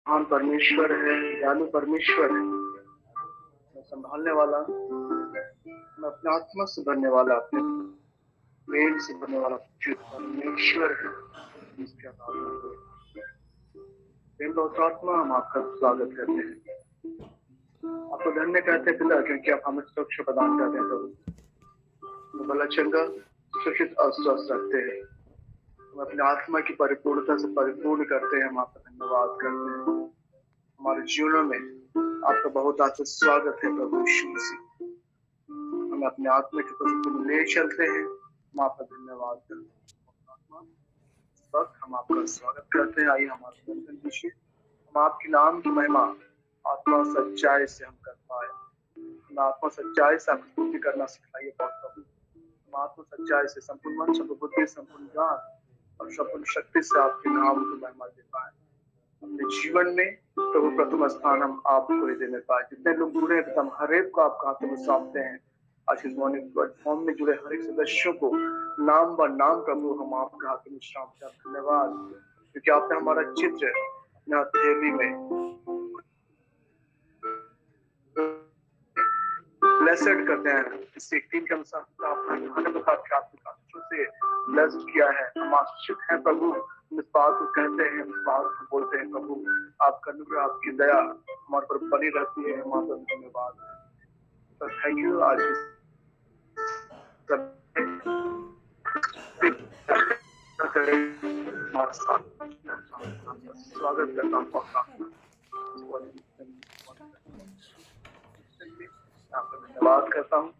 महान परमेश्वर है, दयालु परमेश्वर है, मैं संभालने वाला, मैं अपने आत्मा से भरने वाला, अपने प्रेम से भरने वाला जो परमेश्वर है, जिसके आराधना करो। प्रेम और आत्मा, हम आपका स्वागत करते हैं, आपको धन्य कहते हैं पिता, क्योंकि आप हमें सुरक्षा प्रदान करते हैं प्रभु। भला चंगा सुरक्षित और स्वस्थ रखते हैं, हम अपने आत्मा की परिपूर्णता से परिपूर्ण करते हैं, हम आपका धन्यवाद करते हैं। हमारे जीवनों में आपका बहुत आत्मिक स्वागत है प्रभु यीशु मसीह। हम अपने आत्मा के प्रति ले चलते हैं, हम आपका धन्यवाद करते हैं। इस वक्त हम आपका स्वागत करते हैं। आइए हमारे वंदन दीजिए, हम आपके नाम की महिमा आत्मा सच्चाई से हम कर पाए। हम आत्मा सच्चाई से आपकी स्तुति करना सिखाइए प्रभु। हम आत्मा सच्चाई से संपूर्ण मन, संपूर्ण बुद्धि, संपूर्ण ज्ञान और संपूर्ण शक्ति से आपके नाम की महिमा दे पाए। अपने जीवन में प्रभु प्रथम स्थान हम आपको ही देने पाए। जितने लोग जुड़े हैं हम हर एक को आपका हाथों में सौंपते हैं। आज इस मॉर्निंग प्लेटफॉर्म में जुड़े हर एक सदस्यों को नाम ब नाम प्रभु हम आपके हाथों में सौंपते हैं। धन्यवाद, क्योंकि आपने हमारा चित्र अपने हथेली में ब्लेसेड करते हैं। इस 3 के अनुसार आपने बता के आपके आशीषों से ब्लेस्ड किया है। हम आशीषित हैं प्रभु, हम इस बात को कहते हैं, हम इस बात को बोलते हैं प्रभु। आपका अनुग्रह, आपकी दया हमारे पर बनी रहती है। हमारा धन्यवाद, थैंक यू। आज स्वागत करता हूँ आपका धन्यवाद करता हूँ।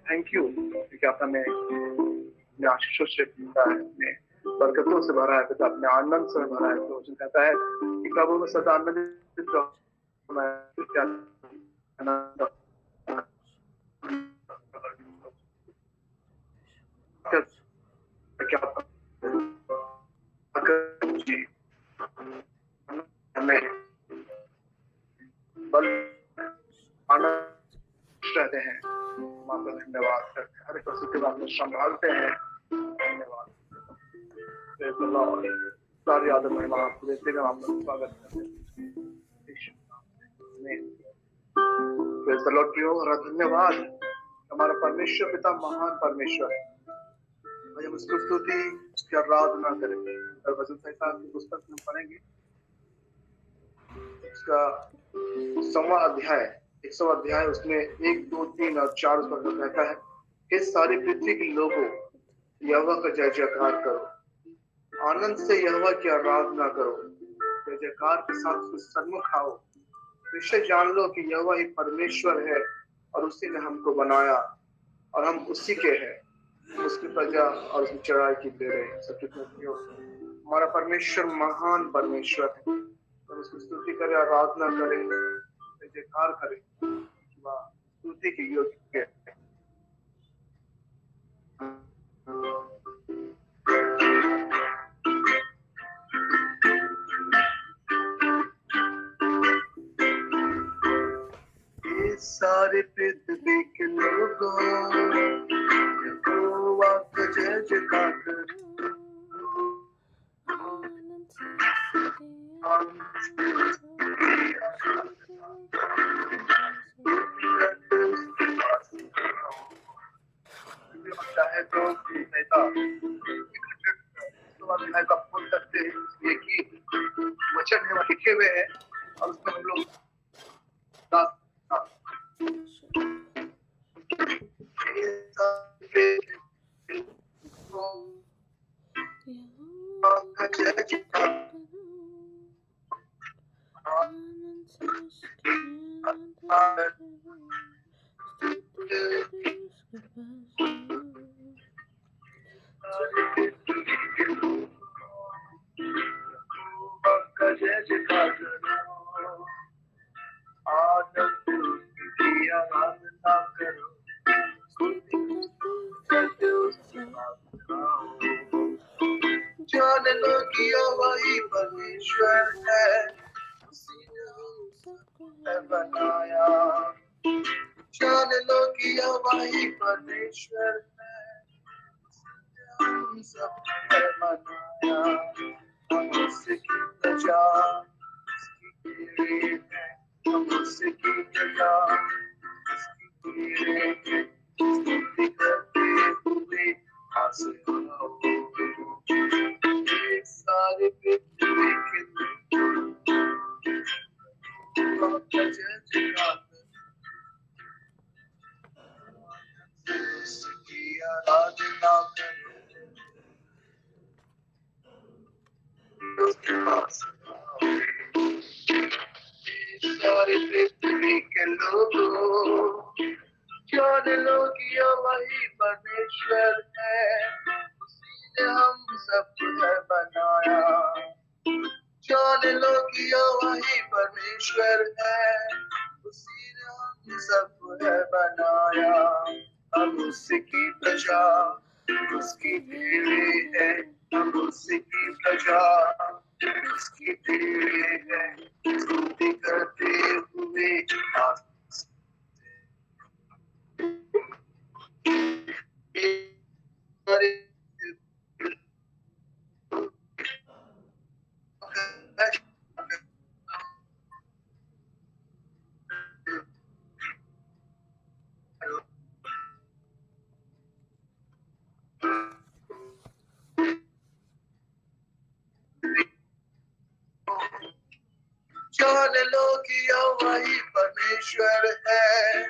थैंक यू, क्योंकि आपने अपने आशीषों से भरा है, अपने बरकतों से भरा है पिता, अपने आनंद से भरा है। तो उसने कहता है कि प्रभु में सदा आनंदित रहो। रहते हैं, हम आपका धन्यवाद करते हैं। हर एक वस्तु के बाद में संभालते हैं, धन्यवाद। सारी आदम महिमा आपको देते हैं, आपका स्वागत करते हैं। धन्यवाद, हमारा परमेश्वर पिता महान परमेश्वर है। हम उसकी स्तुति, उसकी आराधना करें। और वचन संहिता की पुस्तक में पढ़ेंगे, उसका 100वां अध्याय, 100वां अध्याय, उसमें 1, 2, 3 और 4 उस पर कहता है, हे सारी पृथ्वी के लोगों, यहोवा का जय जयकार करो, आनंद से यहोवा की आराधना करो, जय जयकार के साथ उसके सन्मुख आओ। निश्चय जान लो कि यहोवा ही परमेश्वर है और उसी ने हमको बनाया और हम उसी के हैं, उसकी प्रजा और उसकी चढ़ाई की बेड़े। हमारा परमेश्वर महान परमेश्वर है, तो उसकी स्तुति करें, आराधना करें, जय जयकार करें, स्तुति के योग्य है। सारे पृथ्वी के लोगों, यहोवा का जय जयकार करो, चाहे तो नेता बोल सकते हैं, ये कि वचन है लिखे हुए हैं और उसमें हम लोग जान लो कि वही परमेश्वर है, उसी ने हमको बनाया। जान लो कि वही परमेश्वर है, हम सब बनाया। हम उसकी प्रजा, उसकी भेड़े हैं, हम उसकी प्रजा, उसकी भेड़े हैं, स्तुति करते हुए हासिल हो। ये सारे पृथ्वी के लोग का जयजयकार उसकी आराधना करो, उसके पास आओ। ये सारे पृथ्वी के लोगों, जान लो कि यह वही परमेश्वर है, उसी ने हम सबको है बनाया। जान लो कि यह वही परमेश्वर है, उसी ने हम सबको है बनाया। हम उसकी प्रजा, उसकी भेड़े हैं, हम उसकी प्रजा, उसकी भेड़े हैं, स्तुति करते हुए जान लो कि यह वही परमेश्वर है,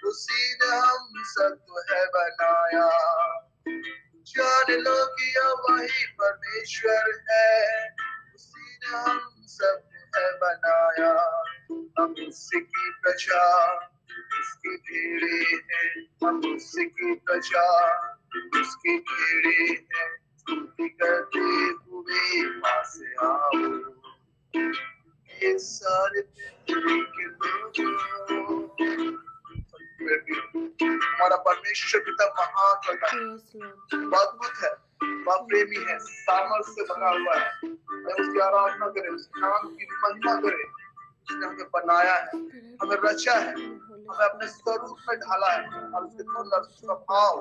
उसी ने हम सबको है बनाया। जान लो कि यह वही परमेश्वर है, उसी ने हम सबको है बनाया। हम उसकी प्रजा, उसकी भेड़े हैं, हम उसकी प्रजा, उसकी भेड़े हैं, स्तुति करते हुए पास आओ। ये सारे पृथ्वी के लोगों, हमारा परमेश्वर पिता महान होता है, अद्भुत है, वह प्रेमी है, सामर्थ्य से भरा हुआ है। हमें उसकी आराधना करें, उसके नाम की महिमा करें। उसने हमें बनाया है, हमें रचा है, हमें अपने स्वरूप में ढाला है और उसके सुंदर स्वभाव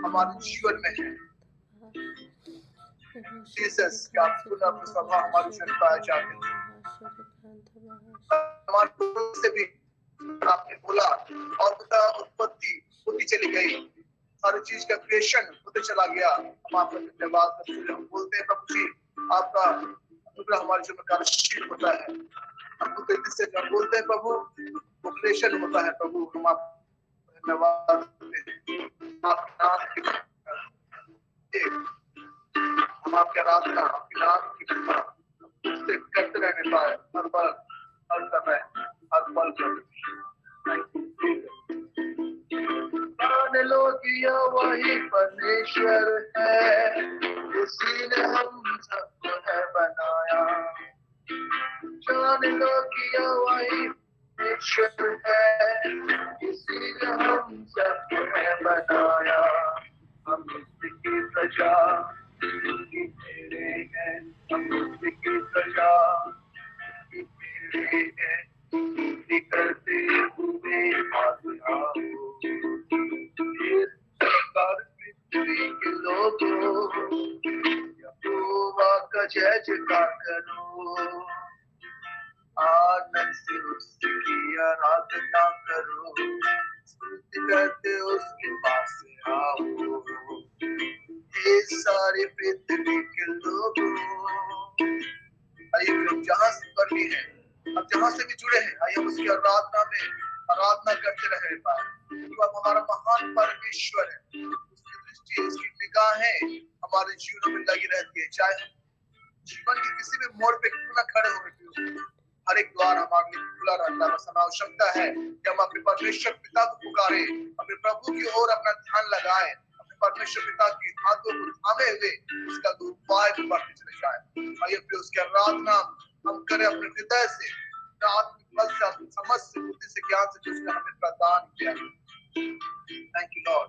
हमारे जीवन में है। जीसस का अपने स्वभाव हमारे जीवन में पाए जाते हैं। हमारे से भी आपने बोला और उत्पत्ति होती चली गई, सारी चीज का क्रिएशन होते चला गया। हम आपका धन्यवाद करते हैं, हम बोलते हैं प्रभु जी आपका अनुग्रह हमारे जीवन में कार्यशील होता है। हमको तेजी से जब बोलते हैं प्रभु वो क्रिएशन होता है। प्रभु हम आपका धन्यवाद करते हैं, आपके नाम की हम आपके आराधना, आपके नाम की महिमा से करते रहने पाए हर पल, हर समय, हर पल पर। जान लो कि यह वही परमेश्वर है, उसी ने हम सबको है बनाया। जान लो कि यह वही परमेश्वर है, उसी ने हम सबको है बनाया। हम उसकी प्रजा, उसकी भेड़े हैं, हम उसकी प्रजा, उसकी भेड़े हैं, स्तुति करते हुए आगे आओ। ये सारी पृथ्वी के लोगों, यहोवा का जय जयकार करो, आनंद से उसकी आराधना करो, स्तुति करते उसके पास आओ। ये सारे पृथ्वी के लोगों, आइए जहां पर भी है, अब जहां से भी जुड़े हैं, आइए हम उसकी आराधना में आराधना करते रहे पाए। वो हमारा महान परमेश्वर है, उसकी दृष्टि, उसकी निगाहें हमारे जीवन में लगी रहती है। चाहे हम जीवन के किसी भी मोड़ पे क्यों ना खड़े हो, हर एक द्वार हमारे लिए खुला रहता है। बस हमें आवश्यकता है कि हम अपने परमेश्वर पिता को पुकारे, अपने प्रभु की ओर अपना ध्यान लगाए, अपने परमेश्वर पिता की हाथों को थामे हुए उसका उपाय भी बढ़ते चले जाए। आइए फिर उसकी आराधना हम करें अपने हृदय से, आत्मिक बल से, आत्मिक समझ से, बुद्धि से, ज्ञान से, जिसने हमें प्रदान किया। Thank you lord,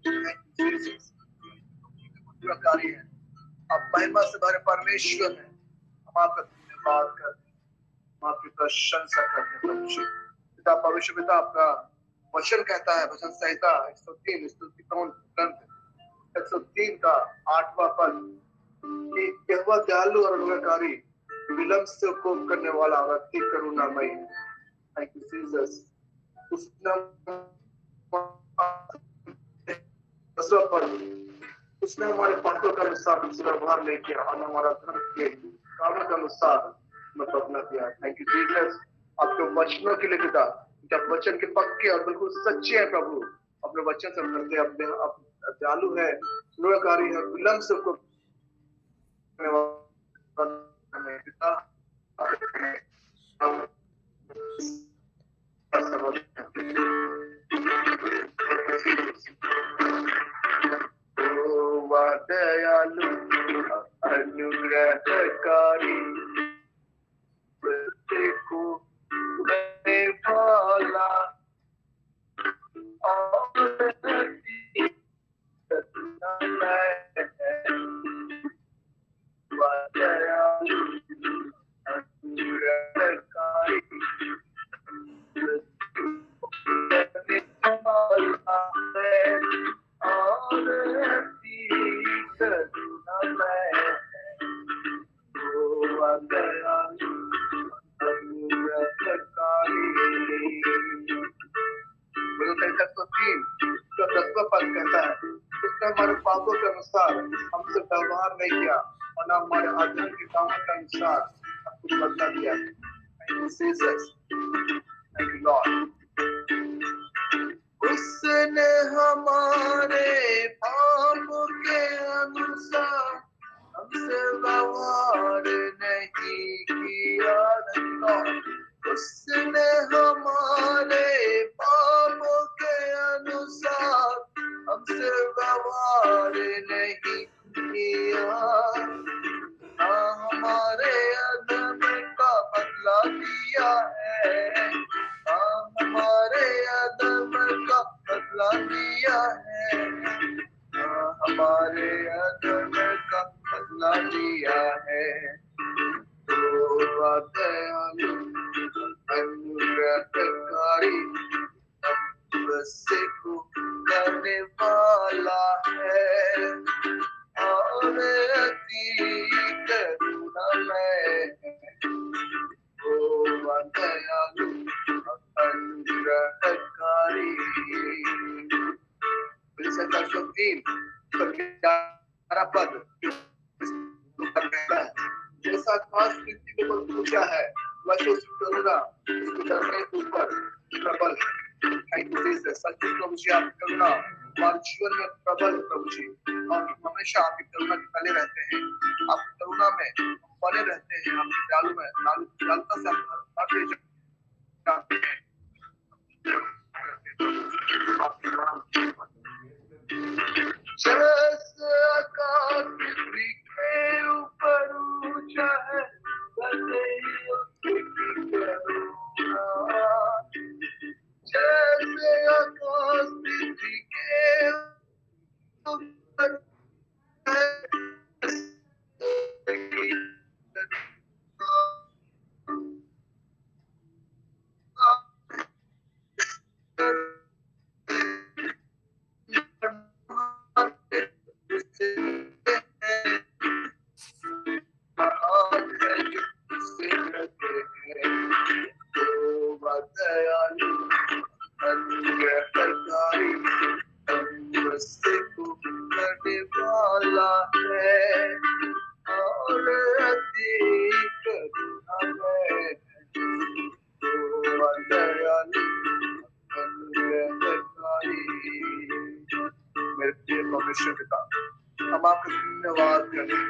thank you Jesus. पूरा कार्य है, आप महिमा से भरे परमेश्वर हैं। हम आपका धन्यवाद करते हैं, हम आपकी प्रशंसा करते हैं प्रभु जी। पिता परमेश्वर पिता, आपका वचन कहता है भजन संहिता 103 ग्रंथ 103 का 8वां पद कि यहोवा दयालु और अनुग्रहकारी विलंब से कोप करने वाला व्यक्ति करुणामय। Thank you Jesus. उसने हमारे पापों के अनुसार व्यवहार नहीं किया और हमारा धर्म के कामों के अनुसार हमें बदला दिया। थैंक यू जीसस, आपके वचनों के लिए पिता, जब वचन के पक्के और बिल्कुल सच्चे हैं प्रभु, अपने वचन से करते अपने दयालु है, अनुग्रहकारी है, विलंब से को पिता दयालु अनुग्रहकारी को वाला हमारे पापों के अनुसार हमसे व्यवहार नहीं किया और न हमारे अधर्म के कामों के अनुसार आपको बदला दिया। Thank you, Jesus. Thank you, Lord. उसने हमारे पापों के अनुसार हमसे व्यवहार नहीं किया। उसने हमारे पापों के अनुसार हमसे व्यवहार नहीं किया, हमारे अधर्म का बदला दिया है, हमारे अधर्म का बदला दिया है, हमारे अधर्म का बदला दिया है। दयालु अनुग्रहकारी को करने वाला है और अति करुणामय है। ओ दयालु अनुग्रहकारी। पद जैसा आकाश पृथ्वी के ऊपर ऊंचा है वैसे उसकी करुणा उसके धरती के ऊपर प्रबल है। सच्ची प्रभु जी आपकी करुणा हमारे जीवन में प्रबल प्रभु जी, और हमेशा आपकी करुणा के तले रहते हैं, आपकी करुणा में बने रहते हैं, आपकी दयालु में दयालुता से जैसे आकाश पृथ्वी के ऊपर ऊंचा है वैसे ही उसकी करुणा, जैसे आकाश पृथ्वी के ऊपर हम आपका धन्यवाद करें।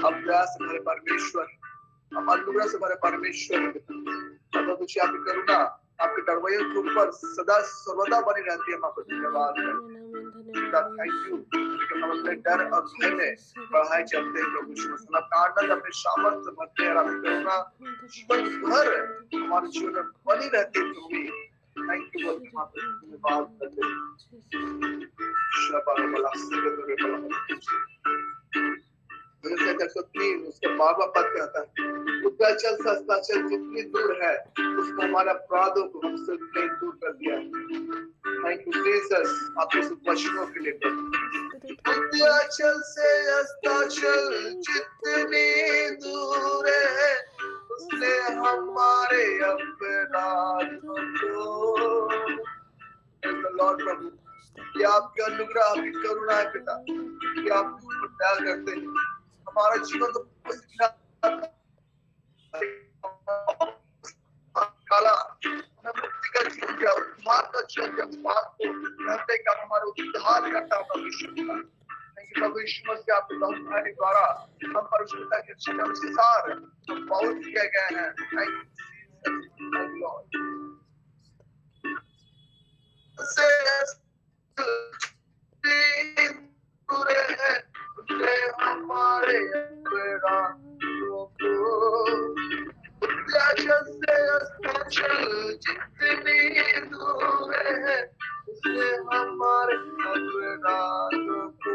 हम दया से भरे परमेश्वर, हम अनुग्रह से भरे परमेश्वर, आपकी करुणा आपके डरवैयों के ऊपर सदा सर्वदा बनी रहती है। हम आपको धन्यवाद करें। थैंक यू हम अपने डर और भय में बढ़ाए चलते हैं प्रभु यीशु मसीह, अपना आनंद अपने सामर्थ्य भरते हैं। आपकी करुणा जीवन भर हमारे जीवन में बनी रहती है प्रभु। थैंक यू बहुत धन्यवाद करते हैं। उसके बाबा पद कहता है ऊपर चल सस्ता चल जितनी दूर है उसने हमारे अपराधों को हमसे कहीं दूर कर दिया। थैंक यू जीसस आपके इस वचनों के लिए। विंध्याचल से अस्ताचल जितनी दूर है उसने हमारे अपराधों को। लॉर्ड प्रभु ये आपका अनुग्रह आपकी करुणा है पिता कि आप दया करते हैं। हमारा जीवन तो काला का जीवन क्या उद्धार का जीवन क्या बात को रहते का हमारा उद्धार करता है प्रभु यीशु मसीह आपके बहुमानी द्वारा हम परिशुद्धता के अनुसार हम बहुत किए गए हैं। Thank you Lord. पूरे हैं हमारे अपराधों को। जितनी दूर है उससे हमारे अपराधों को।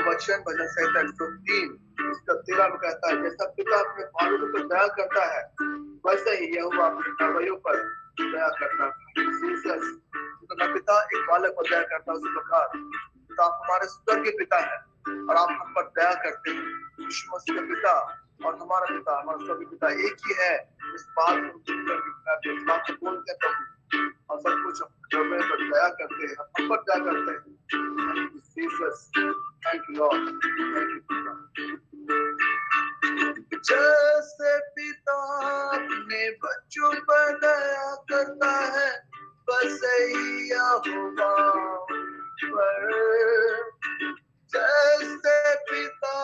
वचन भजन संहिता 103 उसका 13 में कहता है जैसा पिता अपने बालकों पर दया करता है वैसे ही यहोवा अपने नरवैयों पर दया करता है। पिता एक बालक पर दया करता है उसी प्रकार तो आप हमारे स्वर्गीय पिता है और आप हम पर दया करते हैं। यीशु मसीह का पिता और हमारा पिता हमारा स्वर्गीय पिता एक ही है। इस बात को बोलते हैं और सब कुछ पर दया करते हैं हम पर दया करते हैं। Thank you, Lord. Thank you, Lord. जैसे पिता अपने बच्चों पर दया करता है वैसे ही यहोवा पर। जैसे पिता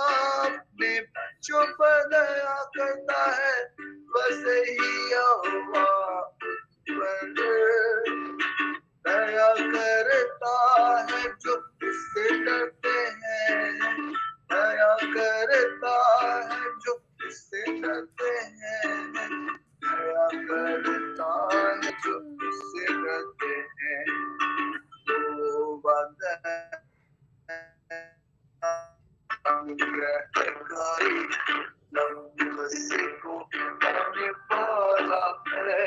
अपने बच्चों पर दया करता है वैसे ही यहोवा पर दया करता है जो उससे डरते हैं। दया करता है जो उससे डरते हैं। दया करता है जो उससे डरते हैं। को करने वाला है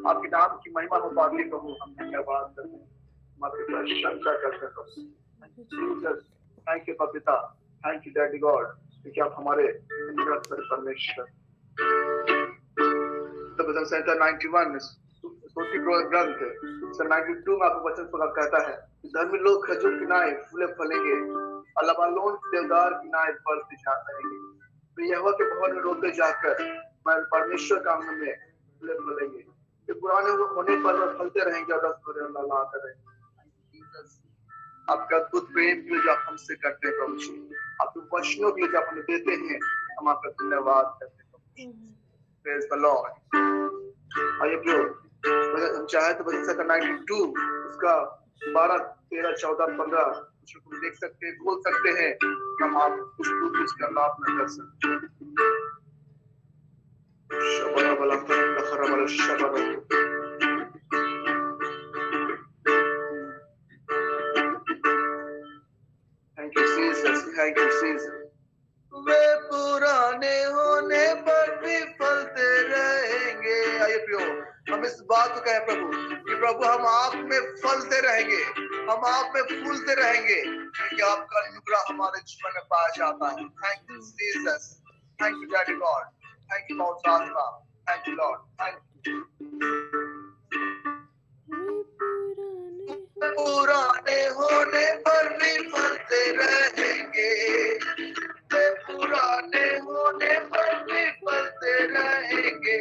आपके नाम की महिमा हो पाती प्रभु हम धन्यवाद करते हैं प्रशंसा करते हैं। थैंक यू पिता थैंक यू डैडी गॉड क्योंकि आप हमारे परमेश्वर। संहिता 91 ग्रंथ 92 में आपको वचन सुना कहता है धर्मी लोग खजूर की नाई फूले फलेंगे और लबानोन देवदार की नाई फल सिंचाते रहेंगे। तो यहोवा के भवन में रोते जाकर मैं परमेश्वर का आंगन में फूले फलेंगे। पुराने होने पर फलते रहेंगे और रस लाते रहेंगे। आपका अद्भुत प्रेम के लिए जो आप हमसे करते हैं प्रभु जी, आपके वचनों के लिए जो आप हमें देते हैं हम आपका धन्यवाद करते हैं। Praise the Lord. आइए हम चाहे तो वचन संहिता 92 उसका 12 13 14 15 आंखों को देख सकते हैं, खोल सकते हैं, हम आप उस उसका लाभ न कर सकते। शबरा वाला खरा वाला शबरा। Thank you Jesus, thank you Jesus. वे पुराने होने पर भी फलते रहेंगे। आइए प्रियो, हम इस बात को कहें प्रभु कि प्रभु हम आप में फलते रहेंगे, हम आप में फूलते रहेंगे, क्योंकि आपका अनुग्रह हमारे जीवन में पाया जाता है। Thank you Jesus, thank you daddy God, thank you lord आत्मा, thank you lord, thank you. पुराने होने पर भी फलते रहेंगे, पुराने होने पर भी फलते रहेंगे,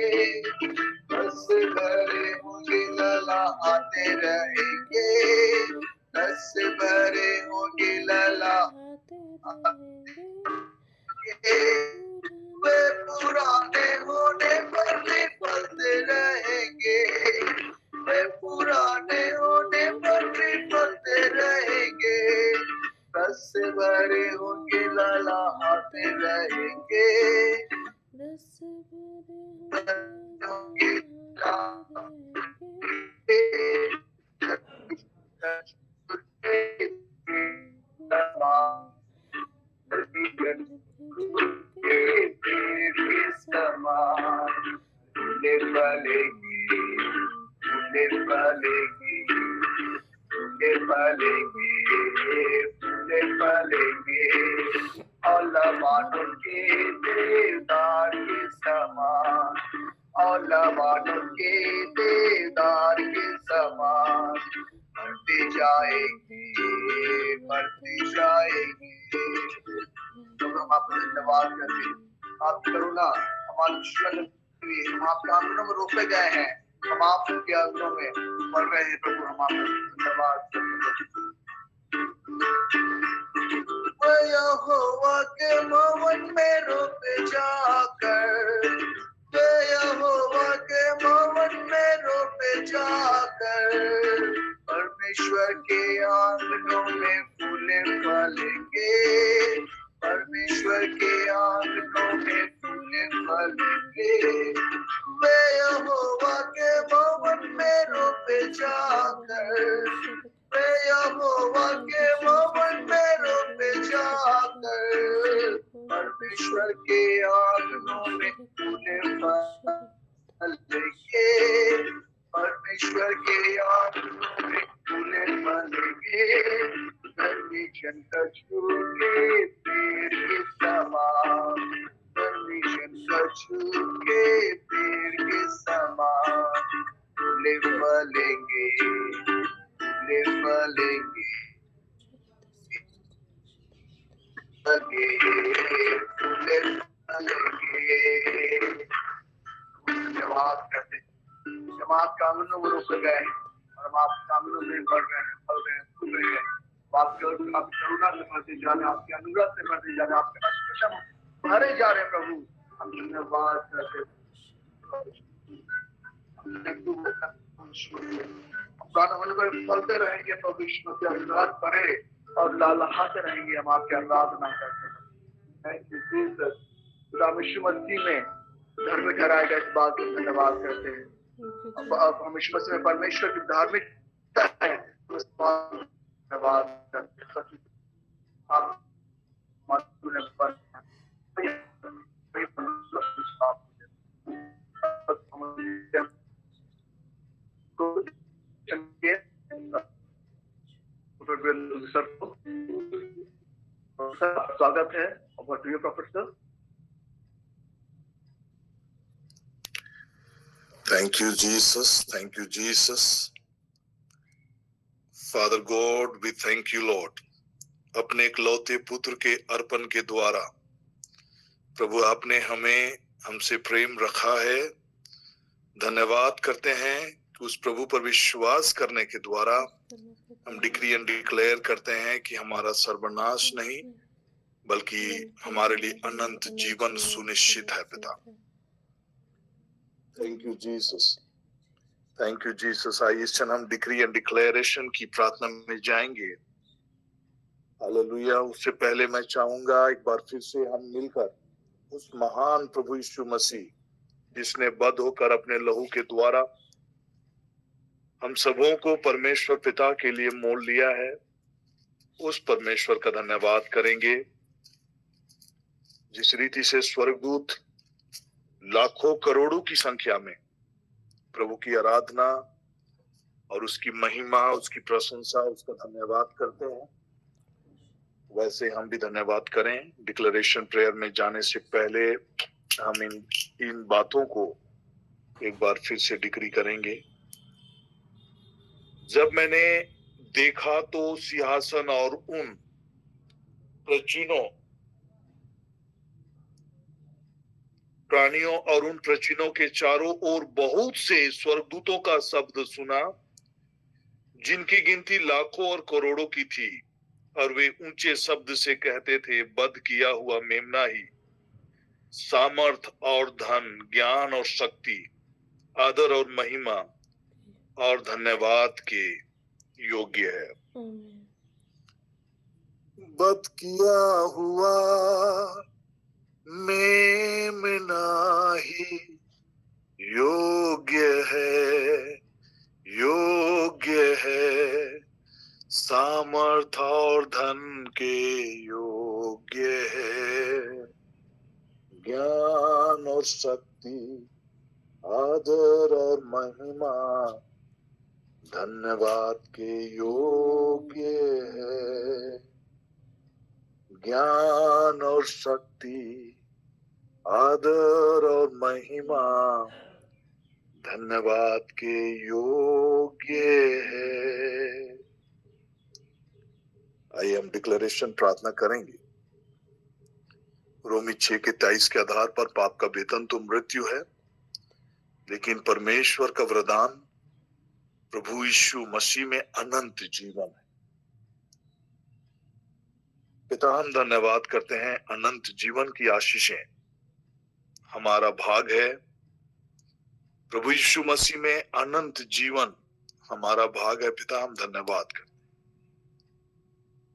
बस भरे होंगे लला आते रहेंगे, बस भरे होंगे लला वे पुराने होने पर भी फलते रहेंगे, वे पुराने होने पर भी फलते रहेंगे, रस भरे होंगे लला आते रहेंगे, रस भरे आपकी करुणा हमारे जीवन में, हम आपके आंगनों में रोपे गए हैं, हम आपके आंगनों में बढ़ रहे हैं प्रभु। हम आपका धन्यवाद यहोवा के भवन में रोपे जाकर, यहोवा के भवन में रोपे जाकर, परमेश्वर के आंगनों में फूले फलेंगे, परमेश्वर के आंगनों में फूले फलेंगे, वे यहोवा के भवन में रोपे जाकर, वे यहोवा के भवन में रोपे जाकर, परमेश्वर के आंगनों में फूले फलेंगे, परमेश्वर के आंगनों में फूले फलेंगे, परमेश्वर का छूके पेड़ के समान, परमेश्वर का छूके पेड़ के समान, फूले फलेंगे, फूले फलेंगे, फूले फलेंगे। धन्यवाद करते हैं, हम आपके आंगनों में रुक गए और हम आपके आंगनों में बढ़ रहे हैं, फल रहे हैं, फूल रहे हैं। आपकी करुणा से भरते जा रहे हैं, आपके अनुग्रह से भरते जा रहे हैं, आपके आशीष भरे जा रहे हैं प्रभु। हम धन्यवाद करते हैं, फलते रहेंगे प्रभु, विष्णु के अनुराग करे और लहलहाते रहेंगे, हम आपकी आराधना करते हैं। थैंक यू जीसस, खुदा यीशु मसीह में घर में ठहराए गए इस बात को धन्यवाद करते हैं। अब हम यीशु मसीह में परमेश्वर की धार्मिकता है, उस बात को धन्यवाद करते हैं। आप स्वागत है professor. Thank you, Jesus. Thank you, Jesus. Father God, we thank you, Lord. अपने इकलौते पुत्र के अर्पण के द्वारा प्रभु आपने हमसे प्रेम रखा है। धन्यवाद करते हैं कि उस प्रभु पर विश्वास करने के द्वारा हम डिक्री एंड डिक्लेयर करते हैं कि हमारा सर्वनाश नहीं बल्कि हमारे लिए अनंत जीवन सुनिश्चित है पिता। Thank you Jesus, thank you Jesus. आइए इस क्षण हम डिक्री एंड डिक्लेरेशन की प्रार्थना में जाएंगे। हालेलुया। उससे पहले मैं चाहूंगा एक बार फिर से हम मिलकर उस महान प्रभु यीशु मसीह, जिसने बद्ध होकर अपने लहू के द्वारा हम सबों को परमेश्वर पिता के लिए मोल लिया है, उस परमेश्वर का धन्यवाद करेंगे। जिस रीति से स्वर्गदूत लाखों करोड़ों की संख्या में प्रभु की आराधना और उसकी महिमा, उसकी प्रशंसा, उसका धन्यवाद करते हैं, वैसे हम भी धन्यवाद करें। डिक्लेरेशन प्रेयर में जाने से पहले हम इन बातों को एक बार फिर से डिक्री करेंगे। जब मैंने देखा तो सिंहासन और उन प्राणियों और उन प्राचीनों के चारों ओर बहुत से स्वर्गदूतों का शब्द सुना, जिनकी गिनती लाखों और करोड़ों की थी, और वे ऊंचे शब्द से कहते थे, वध किया हुआ मेमना ही सामर्थ और धन, ज्ञान और शक्ति, आदर और महिमा और धन्यवाद के योग्य है। वध किया हुआ मेमना ही योग्य है, सामर्थ और धन के योग्य है, ज्ञान और शक्ति, आदर और महिमा, धन्यवाद के योग्य है, ज्ञान और शक्ति, आदर और महिमा, धन्यवाद के योग्य है। आइए हम डिक्लेरेशन प्रार्थना करेंगे। रोमी 6 के 23 के आधार पर पाप का वेतन तो मृत्यु है, लेकिन परमेश्वर का वरदान प्रभु यीशु मसीह में अनंत जीवन है। पिता, हम धन्यवाद करते हैं, अनंत जीवन की आशीषें हमारा भाग है। प्रभु यीशु मसीह में अनंत जीवन हमारा भाग है। पिता, हम धन्यवाद करते हैं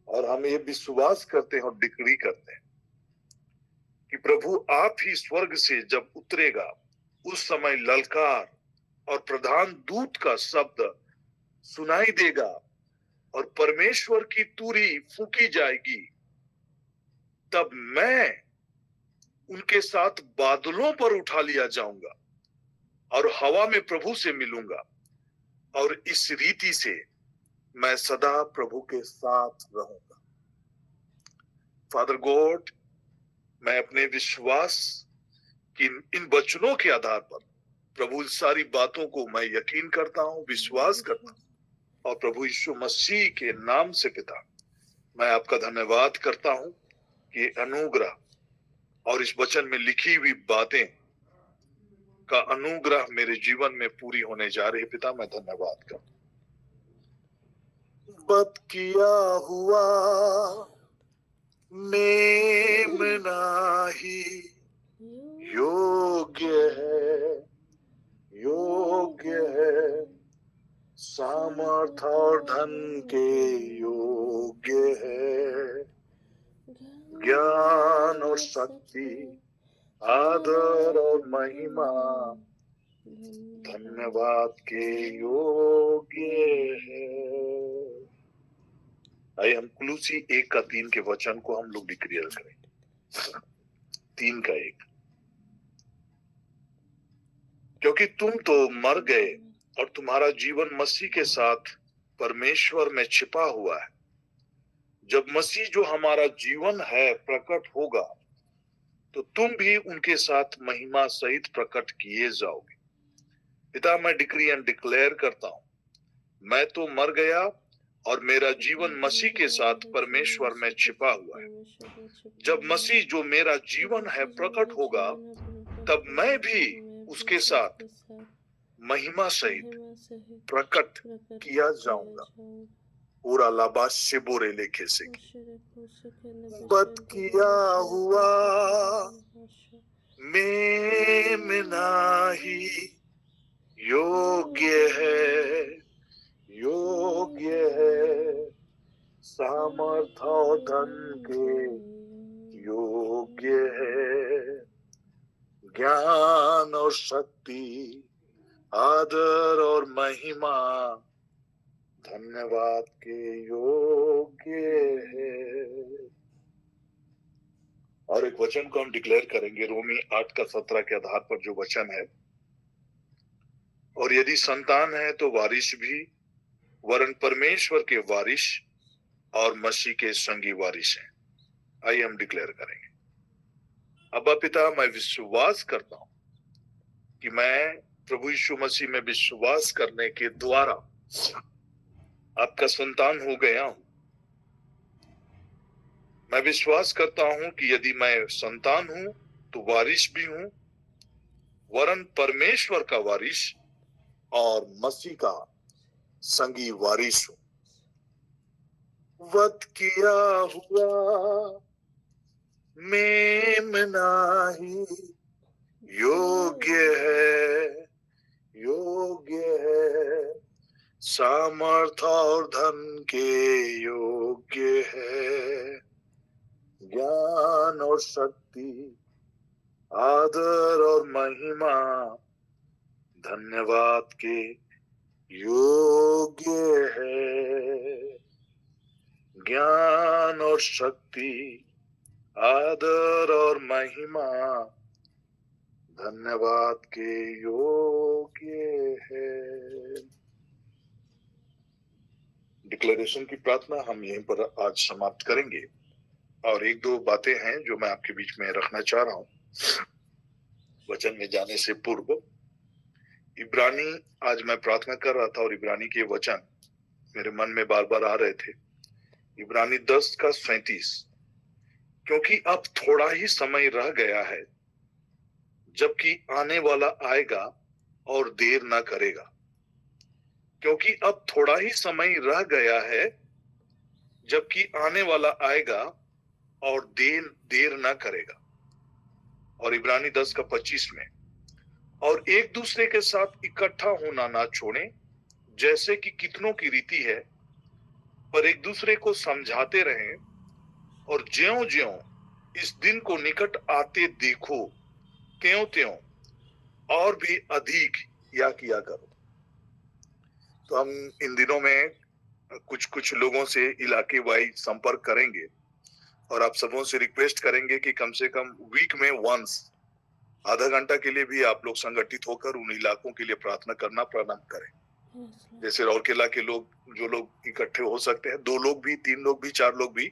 और हम ये विश्वास करते हैं और डिक्री करते हैं कि प्रभु आप ही स्वर्ग से जब उतरेगा, उस समय ललकार और प्रधान दूत का शब्द सुनाई देगा और परमेश्वर की तुरही फूंकी जाएगी। तब मैं उनके साथ बादलों पर उठा लिया जाऊंगा और हवा में प्रभु से मिलूंगा, और इस रीति से मैं सदा प्रभु के साथ रहूंगा। फादर गॉड, मैं अपने विश्वास की इन वचनों के आधार पर प्रभु इन सारी बातों को मैं यकीन करता हूं, विश्वास करता हूं, और प्रभु यीशु मसीह के नाम से पिता मैं आपका धन्यवाद करता हूं कि अनुग्रह और इस वचन में लिखी हुई बातें का अनुग्रह मेरे जीवन में पूरी होने जा रही है। पिता, मैं धन्यवाद करता हूं। वध किया हुआ मेमना ही योग्य है, सामर्थ और धन के योग्य है, ज्ञान और शक्ति, आदर और महिमा, धन्यवाद के योग्य है। आइए हम कुलूसी 1 का 3 के वचन को हम लोग डिक्लेयर करें। 3 का 1। क्योंकि तुम तो मर गए और तुम्हारा जीवन मसीह के साथ परमेश्वर में छिपा हुआ है। जब मसीह जो हमारा जीवन है प्रकट होगा, तो तुम भी उनके साथ महिमा सहित प्रकट किए जाओगे। पिता, मैं डिक्री एंड डिक्लेयर करता हूं, मैं तो मर गया और मेरा जीवन मसीह के साथ परमेश्वर में छिपा हुआ है। जब मसीह जो मेरा जीवन है प्रकट होगा, तब मैं भी उसके साथ महिमा सहित प्रकट किया जाऊंगा। पूरा लाबाश से बोरे लेखे से वध किया हुआ मेमना ही योग्य है, सामर्थ और शक्ति, आदर और महिमा धन्यवाद के योग्य है। और एक वचन को हम डिक्लेयर करेंगे, रोमी 8:17 के आधार पर जो वचन है, और यदि संतान है तो वारिस भी, वरन परमेश्वर के वारिस और मसीह के संगी वारिस हैं। आइए हम डिक्लेयर करेंगे। अब्बा पिता, मैं विश्वास करता हूं कि मैं प्रभु यीशु मसीह में विश्वास करने के द्वारा आपका संतान हो गया हूं। मैं विश्वास करता हूं कि यदि मैं संतान हूं तो वारिस भी हूं, वरन परमेश्वर का वारिस और मसीह का संगी वारिस हूं। वध किया हुआ मेमना ही योग्य है, सामर्थ और धन के योग्य है, ज्ञान और शक्ति, आदर और महिमा धन्यवाद के योग्य है। ज्ञान और शक्ति, आदर और महिमा धन्यवाद के योग्य है। डिक्लेरेशन की प्रार्थना हम यहीं पर आज समाप्त करेंगे, और एक दो बातें हैं जो मैं आपके बीच में रखना चाह रहा हूं वचन में जाने से पूर्व। इब्रानी, आज मैं प्रार्थना कर रहा था और इब्रानी के वचन मेरे मन में बार बार आ रहे थे। इब्रानी 10:37, क्योंकि अब थोड़ा ही समय रह गया है जबकि आने वाला आएगा और देर ना करेगा। क्योंकि अब थोड़ा ही समय रह गया है जबकि आने वाला आएगा और देर ना करेगा। और इब्रानी 10:25 में, और एक दूसरे के साथ इकट्ठा होना ना छोड़ें जैसे कि कितनों की रीति है, पर एक दूसरे को समझाते रहें, और ज्यों-ज्यों इस दिन को निकट आते देखो त्यों-त्यों और भी अधिक या किया करो। तो हम इन दिनों में कुछ लोगों से इलाके वाइज संपर्क करेंगे, और आप सबों से रिक्वेस्ट करेंगे कि कम से कम वीक में वंस आधा घंटा के लिए भी आप लोग संगठित होकर उन इलाकों के लिए प्रार्थना करना प्रारंभ करें। जैसे राउरकेला के लोग, जो लोग इकट्ठे हो सकते हैं, 2 लोग भी, 3 लोग भी, 4 लोग भी,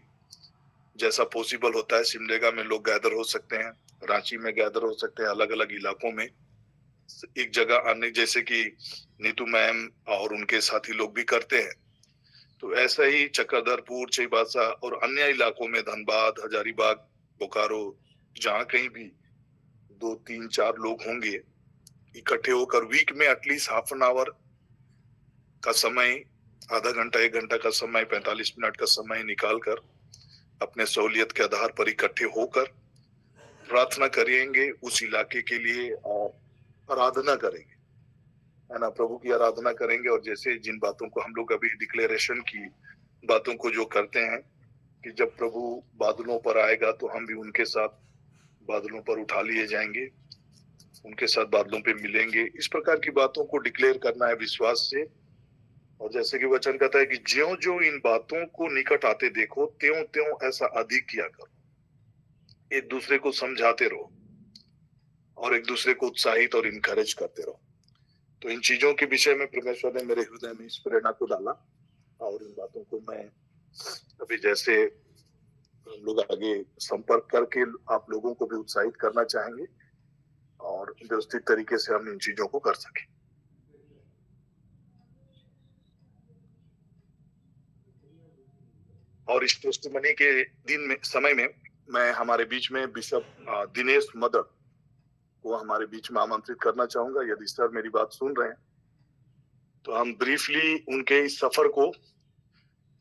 जैसा पॉसिबल होता है। सिमडेगा में लोग गैदर हो सकते हैं, रांची में गैदर हो सकते हैं, अलग अलग इलाकों में एक जगह आने, जैसे कि नीतू मैम और उनके साथी लोग भी करते हैं। तो ऐसा ही चक्रधरपुर, चाईबासा और अन्य इलाकों में, धनबाद, हजारीबाग, बोकारो, जहां कहीं भी 2, 3, 4 लोग होंगे, इकट्ठे होकर वीक में एटलीस्ट हाफ एन आवर का समय, आधा घंटा 1 घंटा का समय, 45 मिनट का समय निकालकर अपने सहूलियत के आधार पर इकट्ठे होकर प्रार्थना करेंगे उस इलाके के लिए, और आराधना करेंगे, है ना, प्रभु की आराधना करेंगे। और जैसे जिन बातों को हम लोग अभी डिक्लेरेशन की बातों को जो करते हैं कि जब प्रभु बादलों पर आएगा तो हम भी उनके साथ बादलों पर उठा लिए जाएंगे, उनके साथ बादलों पे मिलेंगे, इस प्रकार की बातों को डिक्लेयर करना है विश्वास से। और जैसे कि वचन कहता है कि ज्यों ज्यों इन बातों को निकट आते देखो त्यों त्यों ऐसा अधिक किया करो, एक दूसरे को समझाते रहो और एक दूसरे को उत्साहित और इनकरेज करते रहो। तो इन चीजों के विषय में परमेश्वर ने मेरे हृदय में इस प्रेरणा को डाला, और इन बातों को मैं अभी जैसे हम लोग आगे संपर्क करके आप लोगों को भी उत्साहित करना चाहेंगे, और व्यवस्थित तरीके से हम इन चीजों को कर सकें। और इस टेस्टिमनी के दिन में, समय में, मैं हमारे बीच में बिशप दिनेश मदर को हमारे बीच में आमंत्रित करना चाहूंगा। यदि सर मेरी बात सुन रहे हैं तो हम ब्रीफली उनके इस सफर को,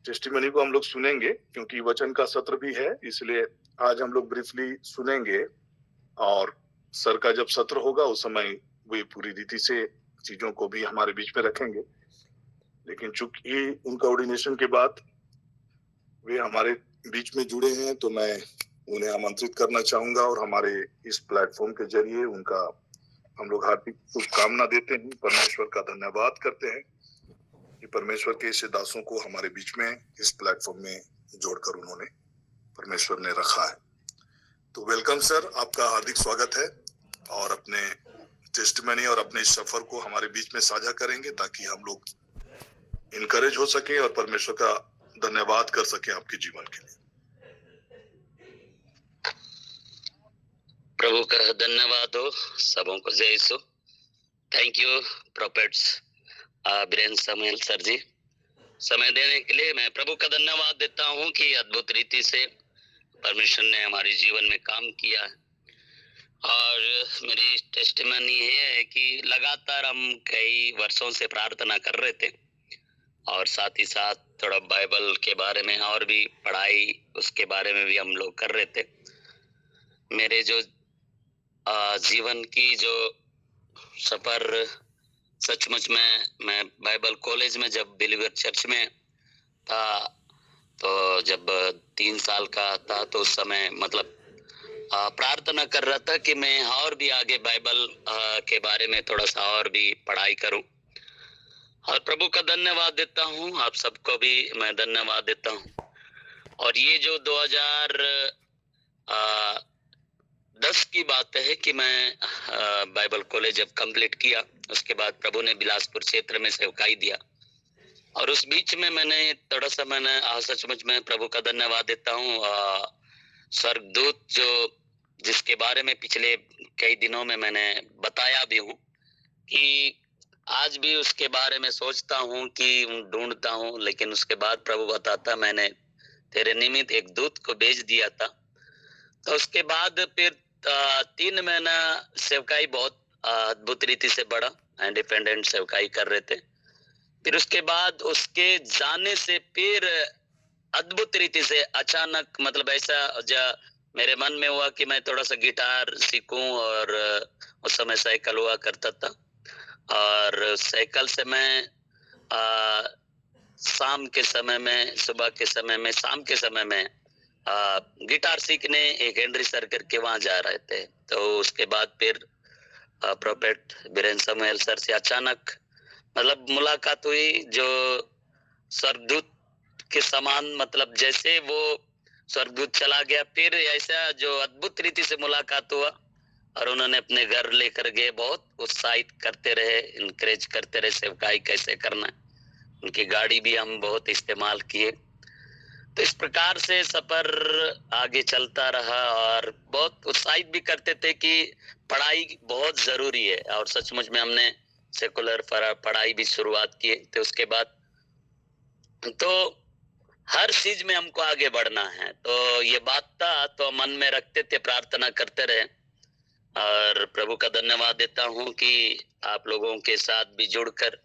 टेस्टिमनी को हम लोग सुनेंगे, क्योंकि वचन का सत्र भी है, इसलिए आज हम लोग ब्रीफली सुनेंगे। और सर का जब सत्र होगा उस समय वे पूरी रीति से चीजों को भी हमारे बीच में रखेंगे। लेकिन चूंकि उनका ऑर्डिनेशन के बाद वे हमारे बीच में जुड़े हैं, तो मैं उन्हें आमंत्रित करना चाहूंगा और हमारे इस प्लेटफॉर्म के जरिए उनका हम लोग हार्दिक शुभकामना देते हैं, परमेश्वर का धन्यवाद करते हैं कि परमेश्वर के ऐसे दासों को हमारे बीच में इस प्लेटफॉर्म में जोड़कर उन्होंने परमेश्वर ने रखा है। तो वेलकम सर, आपका हार्दिक स्वागत है और अपने टेस्टिमनी और अपने सफर को हमारे बीच में साझा करेंगे ताकि हम लोग इनकरेज हो सके और परमेश्वर का धन्यवाद कर सके आपके जीवन के लिए। प्रभु का धन्यवाद हो, सबों को जय Yeshu. Thank you prophets Biren Samuel sir ji, समय देने के लिए मैं प्रभु का धन्यवाद देता हूं कि अद्भुत रीति से परमेश्वर ने हमारे जीवन में काम किया है। और मेरी टेस्टिमनी ये है कि लगातार हम कई वर्षों से प्रार्थना कर रहे थे और साथ ही साथ थोड़ा बाइबल के बारे में और भी पढ़ाई उसके बारे में भी हम लोग कर रहे थे। मेरे जो जीवन की जो सफर सचमुच में, मैं बाइबल कॉलेज में जब बिलीवर चर्च में था तो जब 3 साल का था तो उस समय मतलब प्रार्थना कर रहा था कि मैं और भी आगे बाइबल के बारे में थोड़ा सा और भी पढ़ाई करूं। और प्रभु का धन्यवाद देता हूं, आप सबको भी मैं धन्यवाद देता हूं। और ये जो 2010 की बात है कि मैं बाइबल कॉलेज जब कंप्लीट किया, उसके बाद प्रभु ने बिलासपुर क्षेत्र में सेवकाई दिया और उस बीच में मैंने थोड़ा सा सचमुच में प्रभु का धन्यवाद देता हूँ। स्वर्गदूत जो जिसके बारे में पिछले कई दिनों में मैंने बताया भी हूँ कि आज भी उसके बारे में सोचता हूँ कि ढूंढता हूँ, लेकिन उसके बाद प्रभु बताता मैंने तेरे निमित्त एक दूत को भेज दिया था। तो उसके बाद फिर 3 महीना सेवकाई बहुत अद्भुत रीति से बढ़ा, इंडिपेंडेंट सेवकाई कर रहे थे। फिर उसके बाद उसके जाने से फिर अद्भुत रीति से अचानक मतलब ऐसा मेरे मन में हुआ कि मैं थोड़ा सा गिटार सीखूं और उस समय साइकिल हुआ करता था और साइकिल से मैं शाम के समय में, सुबह के समय में, शाम के समय में गिटार सीखने एक हेनरी सर करके वहां जा रहे थे। तो उसके बाद फिर प्रोफेट बीरेन समूएल सर से अचानक मतलब मुलाकात हुई, जो स्वर्गदूत के समान, मतलब जैसे वो स्वर्गदूत चला गया फिर ऐसा जो अद्भुत रीति से मुलाकात हुआ और उन्होंने अपने घर लेकर गए, बहुत उत्साहित करते रहे, इनकरेज करते रहे सेवकाई कैसे करना है। उनकी गाड़ी भी हम बहुत इस्तेमाल किए। तो इस प्रकार से सफर आगे चलता रहा और बहुत उत्साहित भी करते थे कि पढ़ाई बहुत जरूरी है और सचमुच में हमने सेकुलर पढ़ाई भी शुरुआत की। तो उसके बाद तो हर चीज में हमको आगे बढ़ना है, तो ये बात था तो मन में रखते थे, प्रार्थना करते रहे। और प्रभु का धन्यवाद देता हूँ कि आप लोगों के साथ भी जुड़कर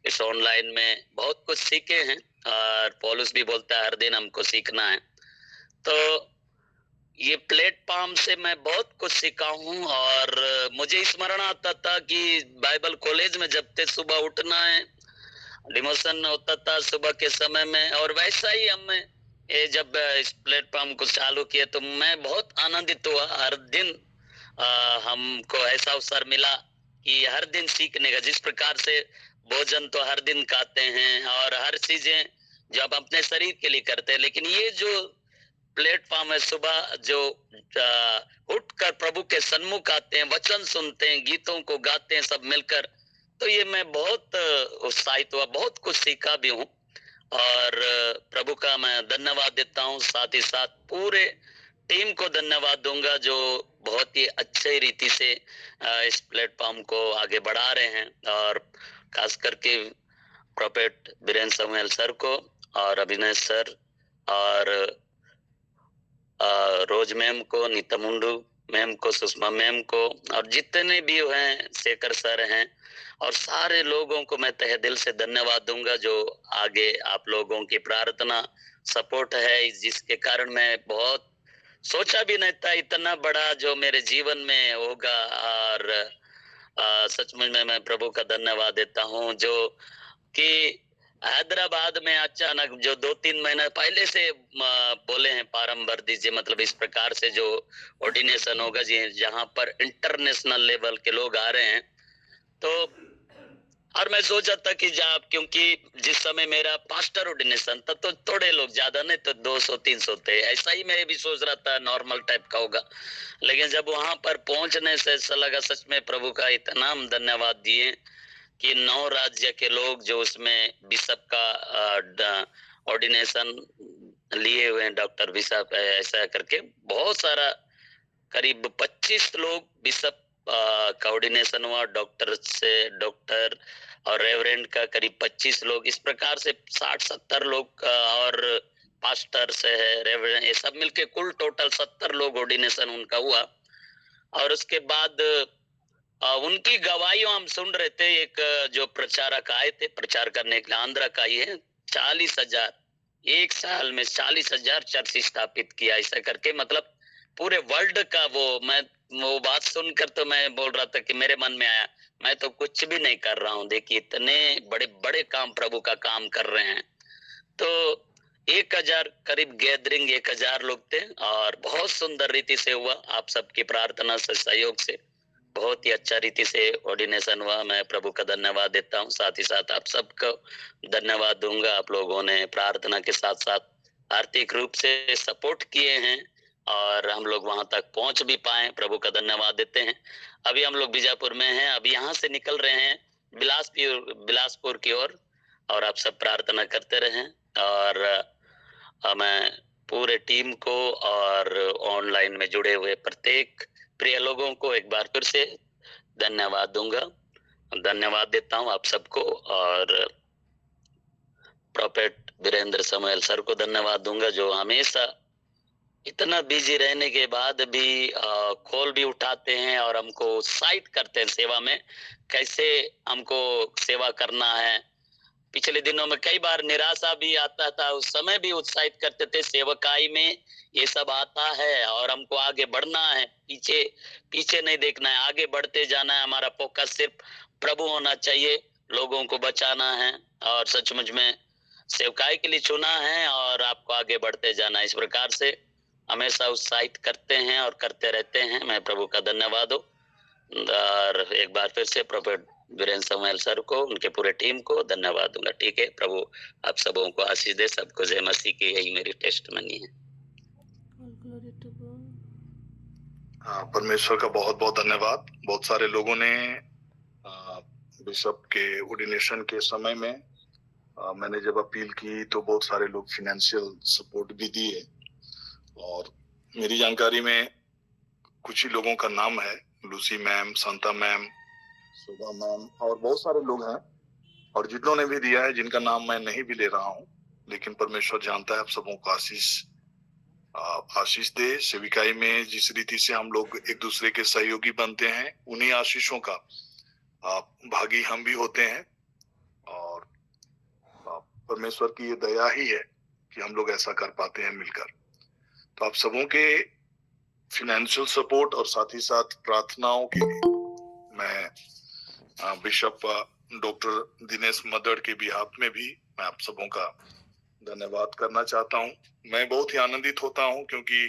इस ऑनलाइन में बहुत कुछ सीखे हैं और पौलुस भी बोलता है हर दिन हमको सीखना है। तो ये प्लेटफॉर्म से मैं बहुत कुछ सीखा हूँ और मुझे स्मरण आता था कि बाइबल कॉलेज में जब थे सुबह उठना है, डिमोशन होता था सुबह के समय में, और वैसा ही हम ये जब इस प्लेटफॉर्म को चालू किया तो मैं बहुत आनंदित हुआ। हर दिन हमको ऐसा अवसर मिला कि हर दिन सीखने का, जिस प्रकार से भोजन तो हर दिन खाते हैं और हर चीजें जो आप अपने शरीर के लिए करते हैं, लेकिन ये जो प्लेटफॉर्म है सुबह जो उठकर प्रभु के सन्मुख आते हैं, वचन सुनते हैं, गीतों को गाते हैं सब मिलकर, तो ये मैं बहुत उत्साहित हुआ, बहुत कुछ सीखा भी हूँ और प्रभु का मैं धन्यवाद देता हूँ। साथ ही साथ पूरे टीम को धन्यवाद दूंगा जो बहुत ही अच्छे रीति से इस प्लेटफॉर्म को आगे बढ़ा रहे हैं, और खास करके प्रोफेट बीरेन समूएल सर को और अभिनय सर और रोज मैम को, नीता मुंडू मैम को, सुषमा मैम को, और जितने भी हैं, शेखर सर हैं, और सारे लोगों को मैं तहे दिल से धन्यवाद दूंगा जो आगे आप लोगों की प्रार्थना सपोर्ट है, जिसके कारण मैं बहुत सोचा भी नहीं था इतना बड़ा जो मेरे जीवन में होगा। और सचमुच में मैं प्रभु का धन्यवाद देता हूँ जो कि हैदराबाद में अचानक जो 2-3 महीना पहले से बोले हैं फार्म भर दीजिए, मतलब इस प्रकार से जो ऑर्डिनेशन होगा जी, जहां पर इंटरनेशनल लेवल के लोग आ रहे हैं। तो और मैं सोचा था कि जब, क्योंकि जिस समय मेरा पास्टर ऑर्डिनेशन था तो थोड़े लोग, ज्यादा नहीं तो 200-300 थे, ऐसा ही मैं भी सोच रहा था नॉर्मल टाइप का होगा। लेकिन जब वहां पर पहुंचने से ऐसा लगा, सच में प्रभु का इतना हम धन्यवाद दिए कि 9 राज्य के लोग जो उसमें बिशप का ऑर्डिनेशन लिए हुए हैं, डॉक्टर बिशप ऐसा करके बहुत सारा, करीब 25 लोग बिशप का ऑर्डिनेशन हुआ, डॉक्टर से डॉक्टर और रेवरेंड का करीब 25 लोग, इस प्रकार से 60-70 लोग और पास्टर से है, रेवरेंड, ये सब मिलके कुल टोटल 70 लोग ऑर्डिनेशन उनका हुआ। और उसके बाद उनकी गवाहियों हम सुन रहे थे। एक जो प्रचारक आए थे प्रचार करने के लिए, आंध्रा का ही है, 40,000 एक साल में 40,000 चर्च स्थापित किया, ऐसा करके, मतलब पूरे वर्ल्ड का वो बात सुनकर तो मैं बोल रहा था कि मेरे मन में आया, मैं तो कुछ भी नहीं कर रहा हूँ, देखिए इतने बड़े बड़े काम प्रभु का काम कर रहे हैं। तो 1,000 करीब गैदरिंग, 1,000 लोग थे और बहुत सुंदर रीति से हुआ, आप सबकी प्रार्थना से, सहयोग से बहुत ही अच्छा रीति से ऑर्डिनेशन हुआ। मैं प्रभु का धन्यवाद देता हूँ, साथ ही साथ आप सबको धन्यवाद दूंगा। आप लोगों ने प्रार्थना के साथ साथ आर्थिक रूप से सपोर्ट किए हैं और हम लोग वहां तक पहुंच भी पाए, प्रभु का धन्यवाद देते हैं। अभी हम लोग बीजापुर में हैं, अभी यहाँ से निकल रहे हैं बिलासपुर की ओर, और आप सब प्रार्थना करते रहें। और मैं पूरे टीम को और ऑनलाइन में जुड़े हुए प्रत्येक प्रिय लोगों को एक बार फिर से धन्यवाद दूंगा, धन्यवाद देता हूं आप सबको। और प्रोफेट वीरेंद्र समूएल सर को धन्यवाद दूंगा, जो हमेशा इतना बिजी रहने के बाद भी कॉल भी उठाते हैं और हमको उत्साहित करते हैं सेवा में, कैसे हमको सेवा करना है। पिछले दिनों में कई बार निराशा भी आता था, उस समय भी उत्साहित करते थे, सेवकाई में ये सब आता है और हमको आगे बढ़ना है, पीछे पीछे नहीं देखना है, आगे बढ़ते जाना है। हमारा फोकस सिर्फ प्रभु होना चाहिए, लोगों को बचाना है और सचमुच में सेवकाई के लिए चुना है और आपको आगे बढ़ते जाना है। इस प्रकार से हमेशा उत्साहित करते हैं और करते रहते हैं। मैं प्रभु का धन्यवाद हो। और एक बार फिर से प्रोफेट वीरेंद्र समूएल सर को, उनके पूरे टीम को धन्यवाद दूंगा। ठीक है, प्रभु आप सबों को आशीष दे, सबको जय मसीह की, यही मेरी टेस्टमनी है। परमेश्वर का बहुत बहुत धन्यवाद। बहुत सारे लोगों ने बिशप के ऑर्डिनेशन के समय में मैंने जब अपील की तो बहुत सारे लोग फाइनेंशियल सपोर्ट भी दिए, और मेरी जानकारी में कुछ ही लोगों का नाम है, लूसी मैम, शांता मैम, शोभा मैम, और बहुत सारे लोग हैं और जिन्होंने भी दिया है, जिनका नाम मैं नहीं भी ले रहा हूँ, लेकिन परमेश्वर जानता है। आप सबों को आशीष दे। सेविकाई में जिस रीति से हम लोग एक दूसरे के सहयोगी बनते हैं, उन्हीं आशीषों का भागी हम भी होते हैं, और परमेश्वर की ये दया ही है कि हम लोग ऐसा कर पाते हैं मिलकर। तो आप सबों के फिनेंशियल सपोर्ट और साथ ही साथ प्रार्थनाओं के लिए मैं बिशप डॉक्टर दिनेश मदड़ के बिहाफ में भी मैं आप सबों का धन्यवाद करना चाहता हूं। मैं बहुत ही आनंदित होता हूं क्योंकि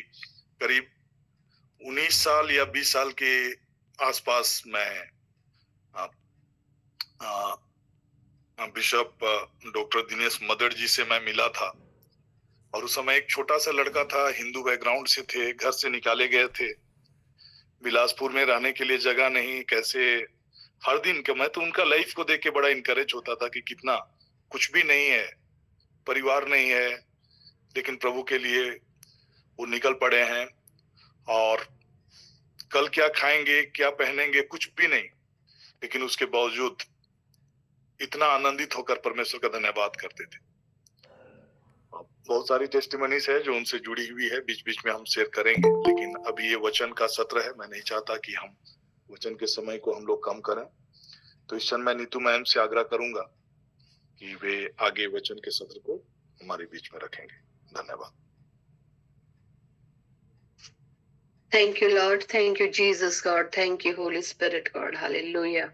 करीब 19 साल या 20 साल के आसपास मैं बिशप डॉक्टर दिनेश मदड़ जी से मैं मिला था, और उस समय एक छोटा सा लड़का था, हिंदू बैकग्राउंड से थे, घर से निकाले गए थे, बिलासपुर में रहने के लिए जगह नहीं, कैसे हर दिन मैं तो उनका लाइफ को देख के बड़ा इनकरेज होता था कि कितना कुछ भी नहीं है, परिवार नहीं है, लेकिन प्रभु के लिए वो निकल पड़े हैं, और कल क्या खाएंगे क्या पहनेंगे कुछ भी नहीं, लेकिन उसके बावजूद इतना आनंदित होकर परमेश्वर का धन्यवाद करते थे। बहुत सारी टेस्टिमनीज है जो उनसे जुड़ी हुई है, बीच बीच में हम शेयर करेंगे, लेकिन अभी ये वचन का सत्र है, मैं नहीं चाहता कि हम वचन के समय को हम लोग कम करें। तो इस क्षण मैं नीतू मैम से आग्रह करूंगा कि वे आगे वचन के सत्र को हमारे बीच में रखेंगे। धन्यवाद। Thank you, Lord. Thank you, Jesus, God. Thank you, Holy Spirit, God. Hallelujah.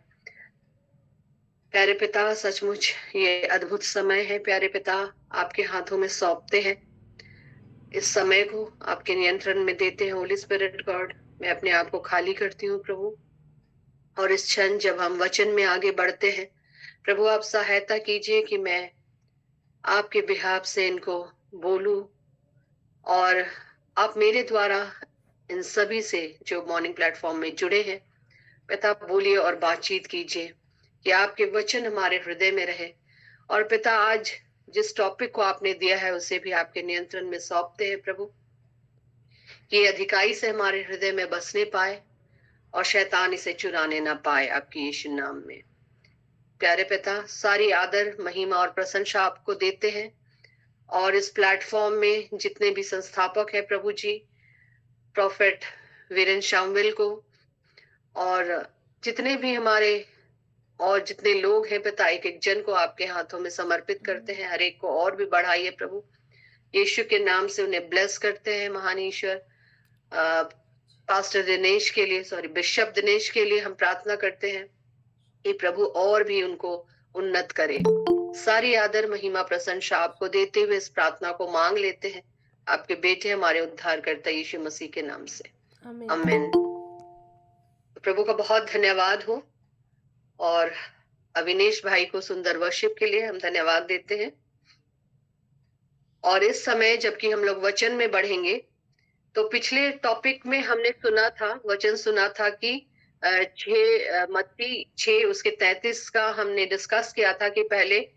प्यारे पिता, सचमुच ये अद्भुत समय है प्यारे पिता, आपके हाथों में सौंपते हैं। इस समय को आपके नियंत्रण में देते हैं होली स्पिरिट गॉड। मैं अपने आप को खाली करती हूँ प्रभु, और इस क्षण जब हम वचन में आगे बढ़ते हैं प्रभु, आप सहायता कीजिए कि मैं आपके बिहाफ से इनको बोलूं, और आप मेरे द्वारा इन सभी से जो मॉर्निंग प्लेटफॉर्म में जुड़े हैं पिता, बोलिए और बातचीत कीजिए कि आपके वचन हमारे हृदय में रहे। और पिता, आज जिस टॉपिक को आपने दिया है उसे भी आपके नियंत्रण में सौंपते हैं प्रभु, कि ये अधिकाई से हमारे हृदय में बसने पाए और शैतान इसे चुराने ना पाए, आपकी यीशु नाम में। प्यारे पिता, सारी आदर, महिमा और प्रशंसा आपको देते हैं, और इस प्लेटफॉर्म में जितने भी संस्थापक हैं प्रभु जी, प्रोफेट वीरेंद्र शामवेल को, और जितने भी हमारे और जितने लोग हैं पिता, एक एक जन को आपके हाथों में समर्पित करते हैं। हर एक को और भी बढ़ाइए प्रभु, यीशु के नाम से उन्हें ब्लेस करते हैं। महान ईश्वर, पास्टर दिनेश के लिए, बिशप दिनेश के लिए हम प्रार्थना करते हैं कि प्रभु और भी उनको उन्नत करे। सारी आदर, महिमा, प्रशंसा आपको देते हुए इस प्रार्थना को मांग लेते हैं आपके बेटे, हमारे उद्धारकर्ता यीशु मसीह के नाम से, आमीन। प्रभु का बहुत धन्यवाद हो, और अविनेश भाई को सुंदर वर्शिप के लिए हम धन्यवाद देते हैं। और इस समय जबकि हम लोग वचन में बढ़ेंगे, तो पिछले टॉपिक में हमने सुना था, वचन सुना था कि 6 उसके 33 का हमने डिस्कस किया था कि पहले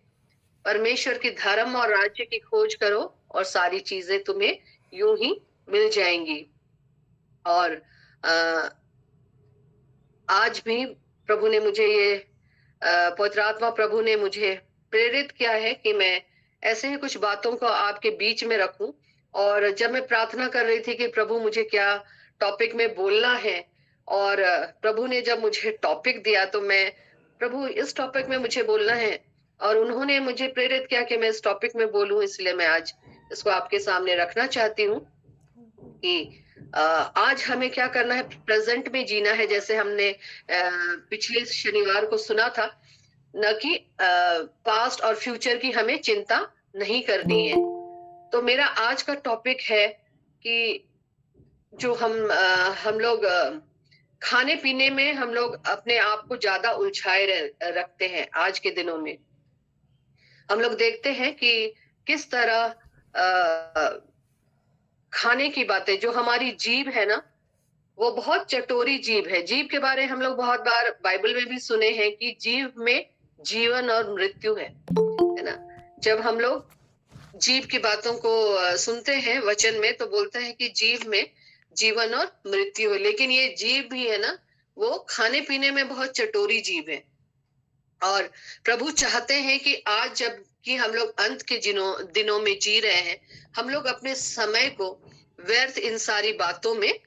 परमेश्वर की धर्म और राज्य की खोज करो और सारी चीजें तुम्हें यूं ही मिल जाएंगी। और आज भी प्रभु ने मुझे ये पवित्र आत्मा प्रभु ने मुझे प्रेरित किया है कि मैं ऐसे ही कुछ बातों को आपके बीच में रखूं। और जब मैं प्रार्थना कर रही थी कि प्रभु मुझे क्या टॉपिक में बोलना है, और प्रभु ने जब मुझे टॉपिक दिया तो मैं, प्रभु इस टॉपिक में मुझे बोलना है, और उन्होंने मुझे प्रेरित किया कि मैं इस टॉपिक में बोलूं, इसलिए मैं आज इसको आपके सामने रखना चाहती हूँ कि आज हमें क्या करना है, प्रेजेंट में जीना है, जैसे हमने पिछले शनिवार को सुना था, न कि पास्ट और फ्यूचर की हमें चिंता नहीं करनी है। तो मेरा आज का टॉपिक है कि जो हम लोग खाने पीने में हम लोग अपने आप को ज्यादा उलझाए रखते हैं। आज के दिनों में हम लोग देखते हैं कि किस तरह खाने की बातें, जो हमारी जीभ है ना, वो बहुत चटोरी जीभ है। जीभ के बारे में हम लोग बहुत बार बाइबल में भी सुने हैं कि जीभ में जीवन और मृत्यु है ना। जब हम लोग जीभ की बातों को सुनते हैं वचन में, तो बोलते हैं कि जीभ में जीवन और मृत्यु है, लेकिन ये जीभ भी है ना, वो खाने पीने में बहुत चटोरी जीभ है। और प्रभु चाहते हैं कि आज जब कि हम लोग अंत के दिनों में जी रहे हैं, हम लोग अपने समय को व्यर्थ इन सारी बातों में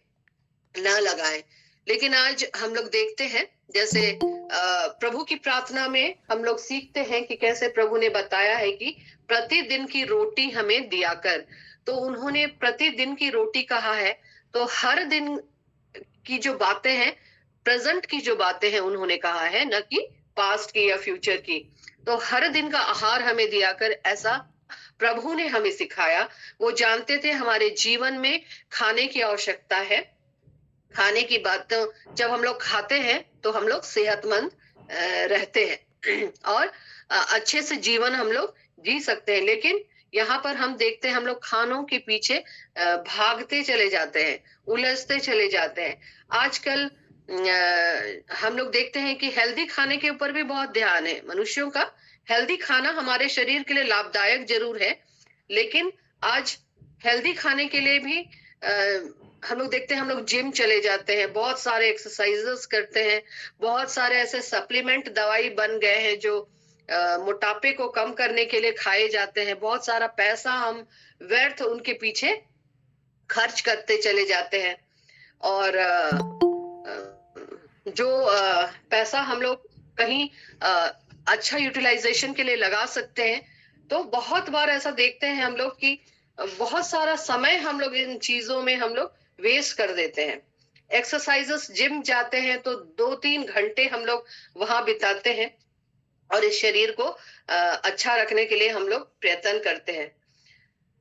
ना लगाएं। लेकिन आज हम लोग देखते हैं, जैसे प्रभु की प्रार्थना में हम लोग सीखते हैं कि कैसे प्रभु ने बताया है कि प्रतिदिन की रोटी हमें दिया कर। तो उन्होंने प्रतिदिन की रोटी कहा है, तो हर दिन की जो बातें हैं, प्रेजेंट की जो बातें हैं उन्होंने कहा है, न कि पास्ट की या फ्यूचर की। तो हर दिन का आहार हमें दिया कर, ऐसा प्रभु ने हमें सिखाया। वो जानते थे हमारे जीवन में खाने की आवश्यकता है। खाने की बातों जब हम लोग खाते हैं तो हम लोग सेहतमंद रहते हैं और अच्छे से जीवन हम लोग जी सकते हैं। लेकिन यहाँ पर हम देखते हैं हम लोग खानों के पीछे भागते चले जाते हैं, उलझते चले जाते हैं। आजकल हम लोग देखते हैं कि हेल्दी खाने के ऊपर भी बहुत ध्यान है मनुष्यों का। हेल्दी खाना हमारे शरीर के लिए लाभदायक जरूर है, लेकिन आज हेल्दी खाने के लिए भी हम लोग देखते हैं, हम लोग जिम चले जाते हैं, बहुत सारे एक्सरसाइजेस करते हैं, बहुत सारे ऐसे सप्लीमेंट दवाई बन गए हैं जो मोटापे को कम करने के लिए खाए जाते हैं। बहुत सारा पैसा हम व्यर्थ उनके पीछे खर्च करते चले जाते हैं, और जो पैसा हम लोग कहीं अच्छा यूटिलाइजेशन के लिए लगा सकते हैं, तो बहुत बार ऐसा देखते हैं हम लोग कि बहुत सारा समय हम लोग इन चीजों में हम लोग वेस्ट कर देते हैं। एक्सरसाइजेस, जिम जाते हैं तो 2-3 घंटे हम लोग वहां बिताते हैं, और इस शरीर को अच्छा रखने के लिए हम लोग प्रयत्न करते हैं।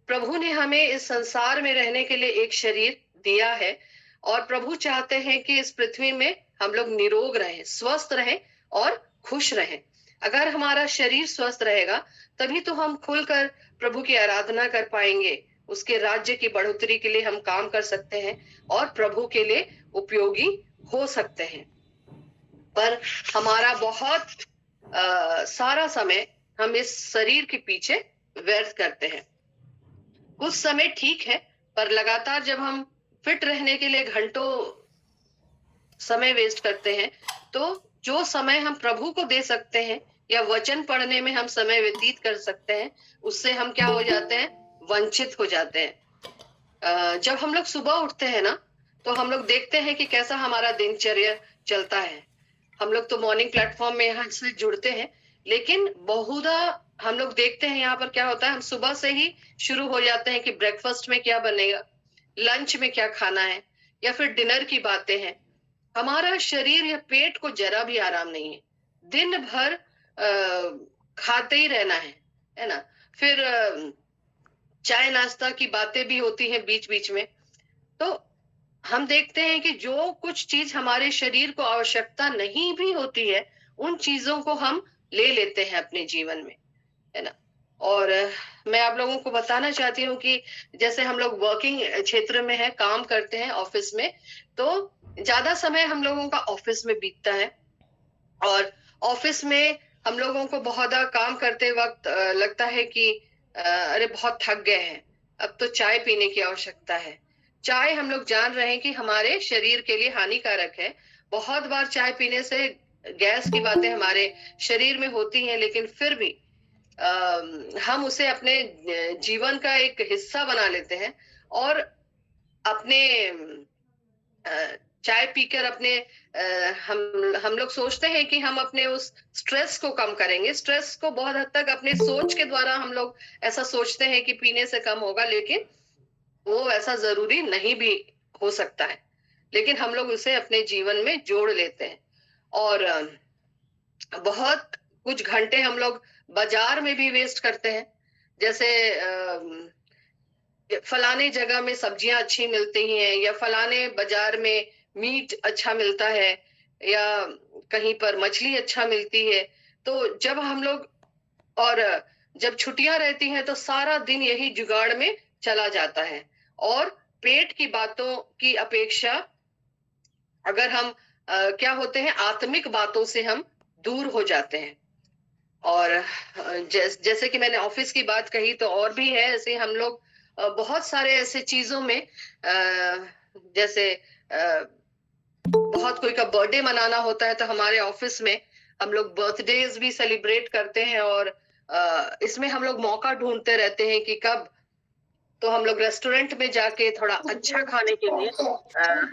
प्रभु ने हमें इस संसार में रहने के लिए एक शरीर दिया है और प्रभु चाहते हैं कि इस पृथ्वी में हम लोग निरोग रहें, स्वस्थ रहें और खुश रहें। अगर हमारा शरीर स्वस्थ रहेगा तभी तो हम खुलकर प्रभु की आराधना कर पाएंगे, उसके राज्य की बढ़ोतरी के लिए हम काम कर सकते हैं और प्रभु के लिए उपयोगी हो सकते हैं। पर हमारा बहुत सारा समय हम इस शरीर के पीछे व्यर्थ करते हैं। कुछ समय ठीक है, पर लगातार जब हम फिट रहने के लिए घंटों समय वेस्ट करते हैं, तो जो समय हम प्रभु को दे सकते हैं या वचन पढ़ने में हम समय व्यतीत कर सकते हैं, उससे हम क्या हो जाते हैं, वंचित हो जाते हैं। जब हम लोग सुबह उठते हैं ना, तो हम लोग देखते हैं कि कैसा हमारा दिनचर्या चलता है। हम लोग तो मॉर्निंग प्लेटफॉर्म में यहाँ से जुड़ते हैं, लेकिन बहुधा हम लोग देखते हैं यहाँ पर क्या होता है, हम सुबह से ही शुरू हो जाते हैं कि ब्रेकफास्ट में क्या बनेगा, लंच में क्या खाना है, या फिर डिनर की बातें हैं। हमारा शरीर या पेट को जरा भी आराम नहीं है, दिन भर खाते ही रहना है ना। फिर चाय नाश्ता की बातें भी होती हैं बीच बीच में। तो हम देखते हैं कि जो कुछ चीज हमारे शरीर को आवश्यकता नहीं भी होती है, उन चीजों को हम ले लेते हैं अपने जीवन में, है ना। और मैं आप लोगों को बताना चाहती हूँ कि जैसे हम लोग वर्किंग क्षेत्र में है, काम करते हैं ऑफिस में, तो ज्यादा समय हम लोगों का ऑफिस में बीतता है और ऑफिस में हम लोगों को बहुत काम करते वक्त लगता है कि अरे बहुत थक गए हैं, अब तो चाय पीने की आवश्यकता है। चाय हम लोग जान रहे हैं कि हमारे शरीर के लिए हानिकारक है। बहुत बार चाय पीने से गैस की बातें हमारे शरीर में होती हैं, लेकिन फिर भी हम उसे अपने जीवन का एक हिस्सा बना लेते हैं और अपने चाय पीकर अपने हम लोग सोचते हैं कि हम अपने उस स्ट्रेस को कम करेंगे। स्ट्रेस को बहुत हद तक अपने सोच के द्वारा हम लोग ऐसा सोचते हैं कि पीने से कम होगा, लेकिन वो ऐसा जरूरी नहीं भी हो सकता है। लेकिन हम लोग उसे अपने जीवन में जोड़ लेते हैं और बहुत कुछ घंटे हम लोग बाजार में भी वेस्ट करते हैं। जैसे फलाने जगह में सब्जियां अच्छी मिलती हैं, या फलाने बाजार में मीट अच्छा मिलता है, या कहीं पर मछली अच्छा मिलती है। तो जब हम लोग और जब छुट्टियां रहती हैं तो सारा दिन यही जुगाड़ में चला जाता है और पेट की बातों की अपेक्षा अगर हम क्या होते हैं, आत्मिक बातों से हम दूर हो जाते हैं। और जैसे कि मैंने ऑफिस की बात कही, तो और भी है ऐसे हम लोग बहुत सारे ऐसे चीजों में जैसे बहुत कोई का बर्थडे मनाना होता है तो हमारे ऑफिस में हम लोग बर्थडेज भी सेलिब्रेट करते हैं और इसमें हम लोग मौका ढूंढते रहते हैं कि कब तो हम लोग रेस्टोरेंट में जाके थोड़ा अच्छा खाने के लिए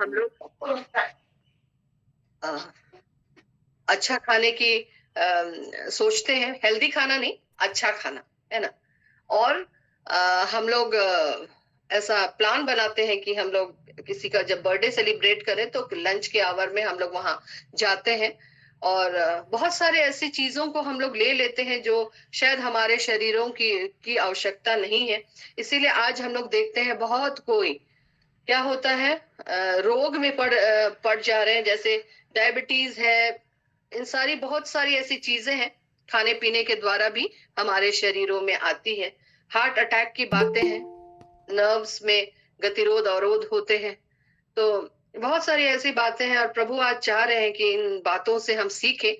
हम लोग अच्छा खाने की सोचते हैं। हेल्दी खाना नहीं, अच्छा खाना, है ना। और हम लोग ऐसा प्लान बनाते हैं कि हम लोग किसी का जब बर्थडे सेलिब्रेट करें तो लंच के आवर में हम लोग वहां जाते हैं और बहुत सारे ऐसी चीजों को हम लोग ले लेते हैं जो शायद हमारे शरीरों की आवश्यकता नहीं है। इसीलिए आज हम लोग देखते हैं बहुत कोई क्या होता है, रोग में पड़ जा रहे हैं, जैसे डायबिटीज है। इन सारी बहुत सारी ऐसी चीजें हैं खाने पीने के द्वारा भी हमारे शरीरों में आती है। हार्ट अटैक की बातें हैं, नर्व्स में गतिरोध अवरोध होते हैं। तो बहुत सारी ऐसी बातें हैं और प्रभु आज चाह रहे हैं कि इन बातों से हम सीखें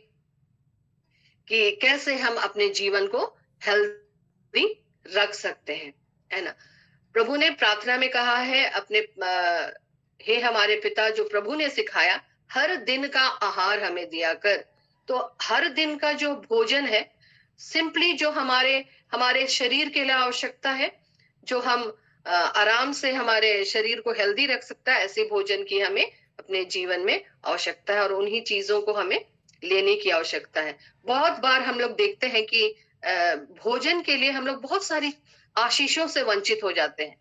कि कैसे हम अपने जीवन को हेल्दी रख सकते हैं, है ना। प्रभु ने प्रार्थना में कहा है अपने हे हमारे पिता, जो प्रभु ने सिखाया, हर दिन का आहार हमें दिया कर। तो हर दिन का जो भोजन है, सिंपली जो हमारे शरीर के लिए आवश्यकता है, जो हम आराम से हमारे शरीर को हेल्दी रख सकता है, ऐसे भोजन की हमें अपने जीवन में आवश्यकता है और उन्हीं चीजों को हमें लेने की आवश्यकता है। बहुत बार हम लोग देखते हैं कि भोजन के लिए हम लोग बहुत सारी आशीषों से वंचित हो जाते हैं।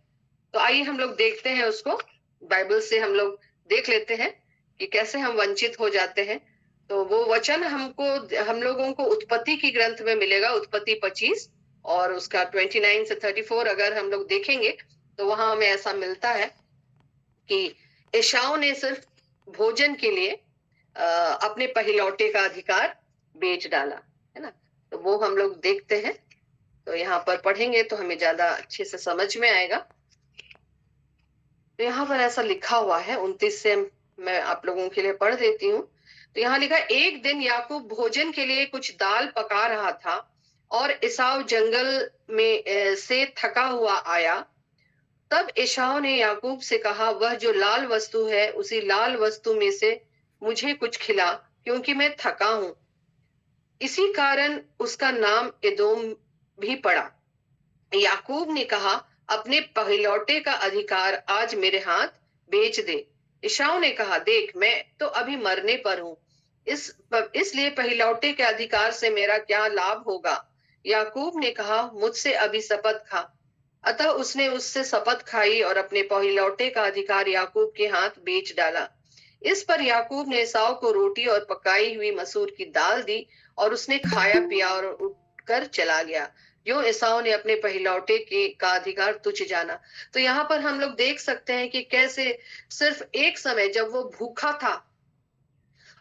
तो आइए हम लोग देखते हैं उसको, बाइबल से हम लोग देख लेते हैं कि कैसे हम वंचित हो जाते हैं। तो वो वचन हम लोगों को उत्पत्ति की ग्रंथ में मिलेगा, उत्पत्ति 25 और उसका 29 से 34 अगर हम लोग देखेंगे तो वहां हमें ऐसा मिलता है कि एसाव ने सिर्फ भोजन के लिए अपने पहिलौठे का अधिकार बेच डाला, है ना। तो वो हम लोग देखते हैं, तो यहाँ पर पढ़ेंगे तो हमें ज्यादा अच्छे से समझ में आएगा। तो यहाँ पर ऐसा लिखा हुआ है, 29 से मैं आप लोगों के लिए पढ़ देती हूँ। तो यहाँ लिखा, एक दिन याकूब भोजन के लिए कुछ दाल पका रहा था और एसाव जंगल में से थका हुआ आया। तब एसाव ने याकूब से कहा, वह जो लाल वस्तु है उसी लाल वस्तु में से मुझे कुछ खिला, क्योंकि मैं थका हूं। इसी कारण उसका नाम एदोम भी पड़ा। याकूब ने कहा, अपने पहिलौठे का अधिकार आज मेरे हाथ बेच दे। एसाव ने कहा, देख मैं तो अभी मरने पर हूं, इसलिए पहिलौठे के अधिकार से मेरा क्या लाभ होगा। याकूब ने कहा, मुझसे अभी शपथ खा। अतः उसने उससे शपथ खाई और अपने पहिलौठे का अधिकार याकूब के हाथ बेच डाला। इस पर याकूब ने एसाव को रोटी और पकाई हुई मसूर की दाल दी और उसने खाया पिया और उठकर चला गया। यो एसाव ने अपने पहिलौठे का अधिकार तुच्छ जाना। तो यहाँ पर हम लोग देख सकते हैं कि कैसे सिर्फ एक समय जब वो भूखा था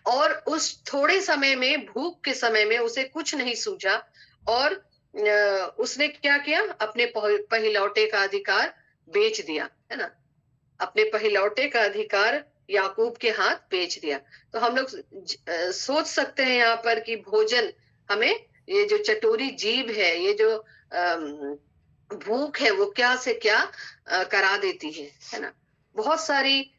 और उस थोड़े समय में, भूख के समय में उसे कुछ नहीं सूझा और उसने क्या किया, अपने पहिलौठे का अधिकार बेच दिया, है ना। अपने पहिलौठे का अधिकार याकूब के हाथ बेच दिया। तो हम लोग सोच सकते हैं यहाँ पर कि भोजन हमें, ये जो चटोरी जीभ है, ये जो भूख है, वो क्या से क्या करा देती है ना। बहुत सारी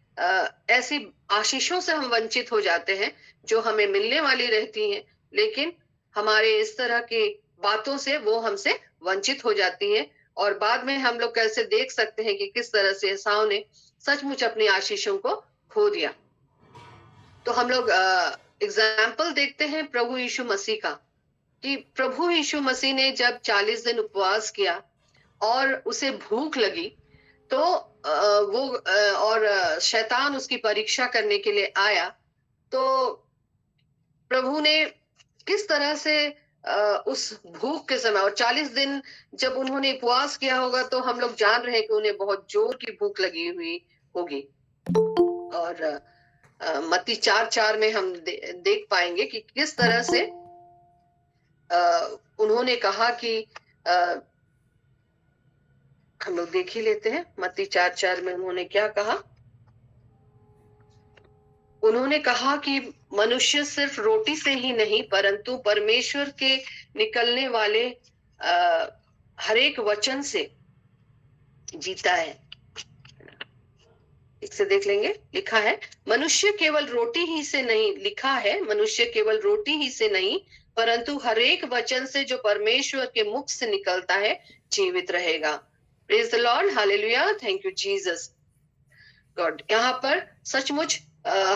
ऐसी आशीषों से हम वंचित हो जाते हैं जो हमें मिलने वाली रहती हैं, लेकिन हमारे इस तरह की बातों से वो हमसे वंचित हो जाती है और बाद में हम लोग कैसे देख सकते हैं कि किस तरह से एसाव ने सचमुच अपनी आशीषों को खो दिया। तो हम लोग एग्जाम्पल देखते हैं प्रभु यीशु मसीह का, कि प्रभु यीशु मसीह ने जब 40 दिन उपवास किया और उसे भूख लगी, तो और शैतान उसकी परीक्षा करने के लिए आया, तो प्रभु ने किस तरह से उस भूख के समय, और 40 दिन जब उन्होंने उपवास किया होगा, तो हम लोग जान रहे हैं कि उन्हें बहुत जोर की भूख लगी हुई होगी। और मत्ती 4:4 में हम देख पाएंगे कि किस तरह से उन्होंने कहा कि हम लोग देख ही लेते हैं, मत्ती 4:4 में उन्होंने क्या कहा। उन्होंने कहा कि मनुष्य सिर्फ रोटी से ही नहीं परंतु परमेश्वर के निकलने वाले हर एक वचन से जीता है। इससे देख लेंगे, लिखा है मनुष्य केवल रोटी ही से नहीं, लिखा है मनुष्य केवल रोटी ही से नहीं परंतु हर एक वचन से जो परमेश्वर के मुख से निकलता है जीवित रहेगा। Praise the Lord, hallelujah, thank you Jesus God. यहाँ पर सचमुच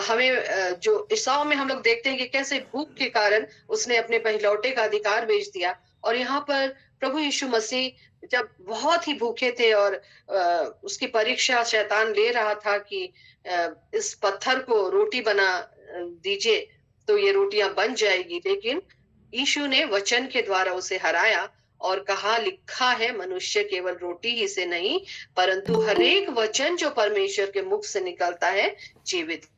हमें जो एसाव में हम लोग देखते हैं कि कैसे भूख के कारण उसने अपने पहिलौठे का अधिकार बेच दिया, और यहाँ पर प्रभु यीशु मसीह जब बहुत ही भूखे थे और उसकी परीक्षा शैतान ले रहा था कि इस पत्थर को रोटी बना दीजिए तो ये रोटियां बन जाएगी, लेकिन यीशु ने वचन के द्वारा उसे हराया और कहा, लिखा है मनुष्य केवल रोटी ही से नहीं परंतु हर एक वचन जो परमेश्वर के मुख से निकलता है जीवित।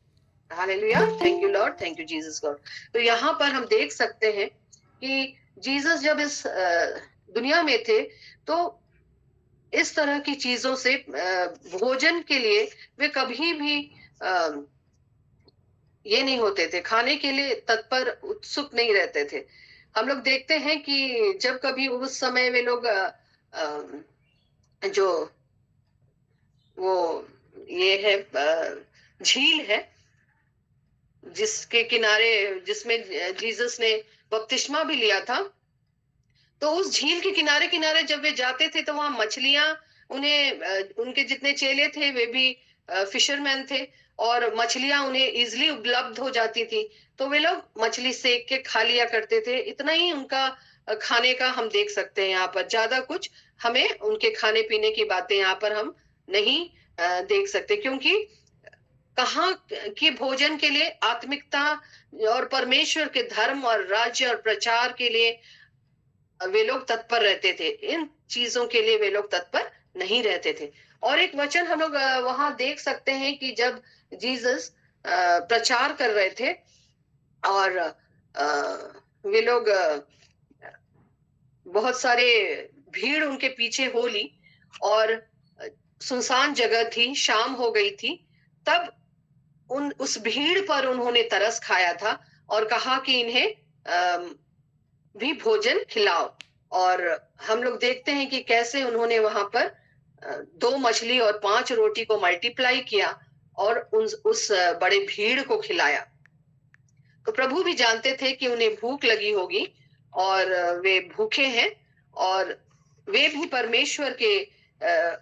Hallelujah, thank you lord, thank you Jesus God. तो यहाँ पर हम देख सकते हैं कि जीसस जब इस दुनिया में थे तो इस तरह की चीजों से, भोजन के लिए वे कभी भी ये नहीं होते थे, खाने के लिए तत्पर उत्सुक नहीं रहते थे। हम लोग देखते हैं कि जब कभी उस समय वे लोग जो वो ये है झील है जिसके किनारे, जिसमें जीसस ने बपतिस्मा भी लिया था, तो उस झील के किनारे किनारे जब वे जाते थे तो वहां मछलियां उन्हें, उनके जितने चेले थे वे भी फिशरमैन थे और मछलियां उन्हें इजिली उपलब्ध हो जाती थी, तो वे लोग मछली सेक के खा लिया करते थे। इतना ही उनका खाने का हम देख सकते हैं। यहाँ पर ज्यादा कुछ हमें उनके खाने पीने की बातें यहाँ पर हम नहीं देख सकते, क्योंकि कहाँ की भोजन के लिए, आत्मिकता और परमेश्वर के धर्म और राज्य और प्रचार के लिए वे लोग तत्पर रहते थे। इन चीजों के लिए वे लोग तत्पर नहीं रहते थे। और एक वचन हम लोग वहां देख सकते हैं कि जब जीसस प्रचार कर रहे थे और वे लोग बहुत सारे भीड़ उनके पीछे हो ली और सुनसान जगह थी, शाम हो गई थी। तब उस भीड़ पर उन्होंने तरस खाया था और कहा कि इन्हें भी भोजन खिलाओ। और हम लोग देखते हैं कि कैसे उन्होंने वहां पर 2 मछली और 5 रोटी को मल्टीप्लाई किया और उस बड़े भीड़ को खिलाया। तो प्रभु भी जानते थे कि उन्हें भूख लगी होगी और वे भूखे हैं और वे भी परमेश्वर के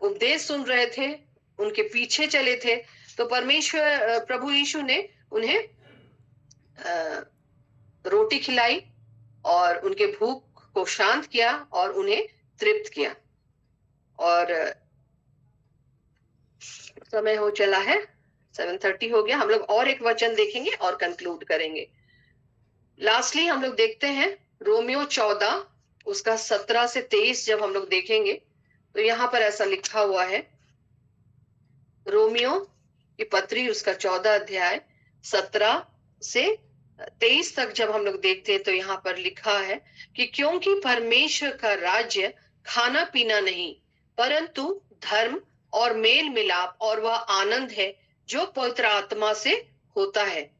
उपदेश सुन रहे थे, उनके पीछे चले थे। तो परमेश्वर प्रभु यीशु ने उन्हें रोटी खिलाई और उनके भूख को शांत किया और उन्हें तृप्त किया। और समय हो चला है, 7:30 हो गया। हम लोग और एक वचन देखेंगे और कंक्लूड करेंगे। लास्टली हम लोग देखते हैं रोमियो 14 उसका 17 से 23 जब हम लोग देखेंगे तो यहाँ पर ऐसा लिखा हुआ है, रोमियो की पत्री उसका 14 अध्याय 17 से 23 तक जब हम लोग देखते हैं तो यहाँ पर लिखा है कि क्योंकि परमेश्वर का राज्य खाना पीना नहीं परंतु धर्म और मेल मिलाप और वह आनंद है जो पवित्र आत्मा से होता है।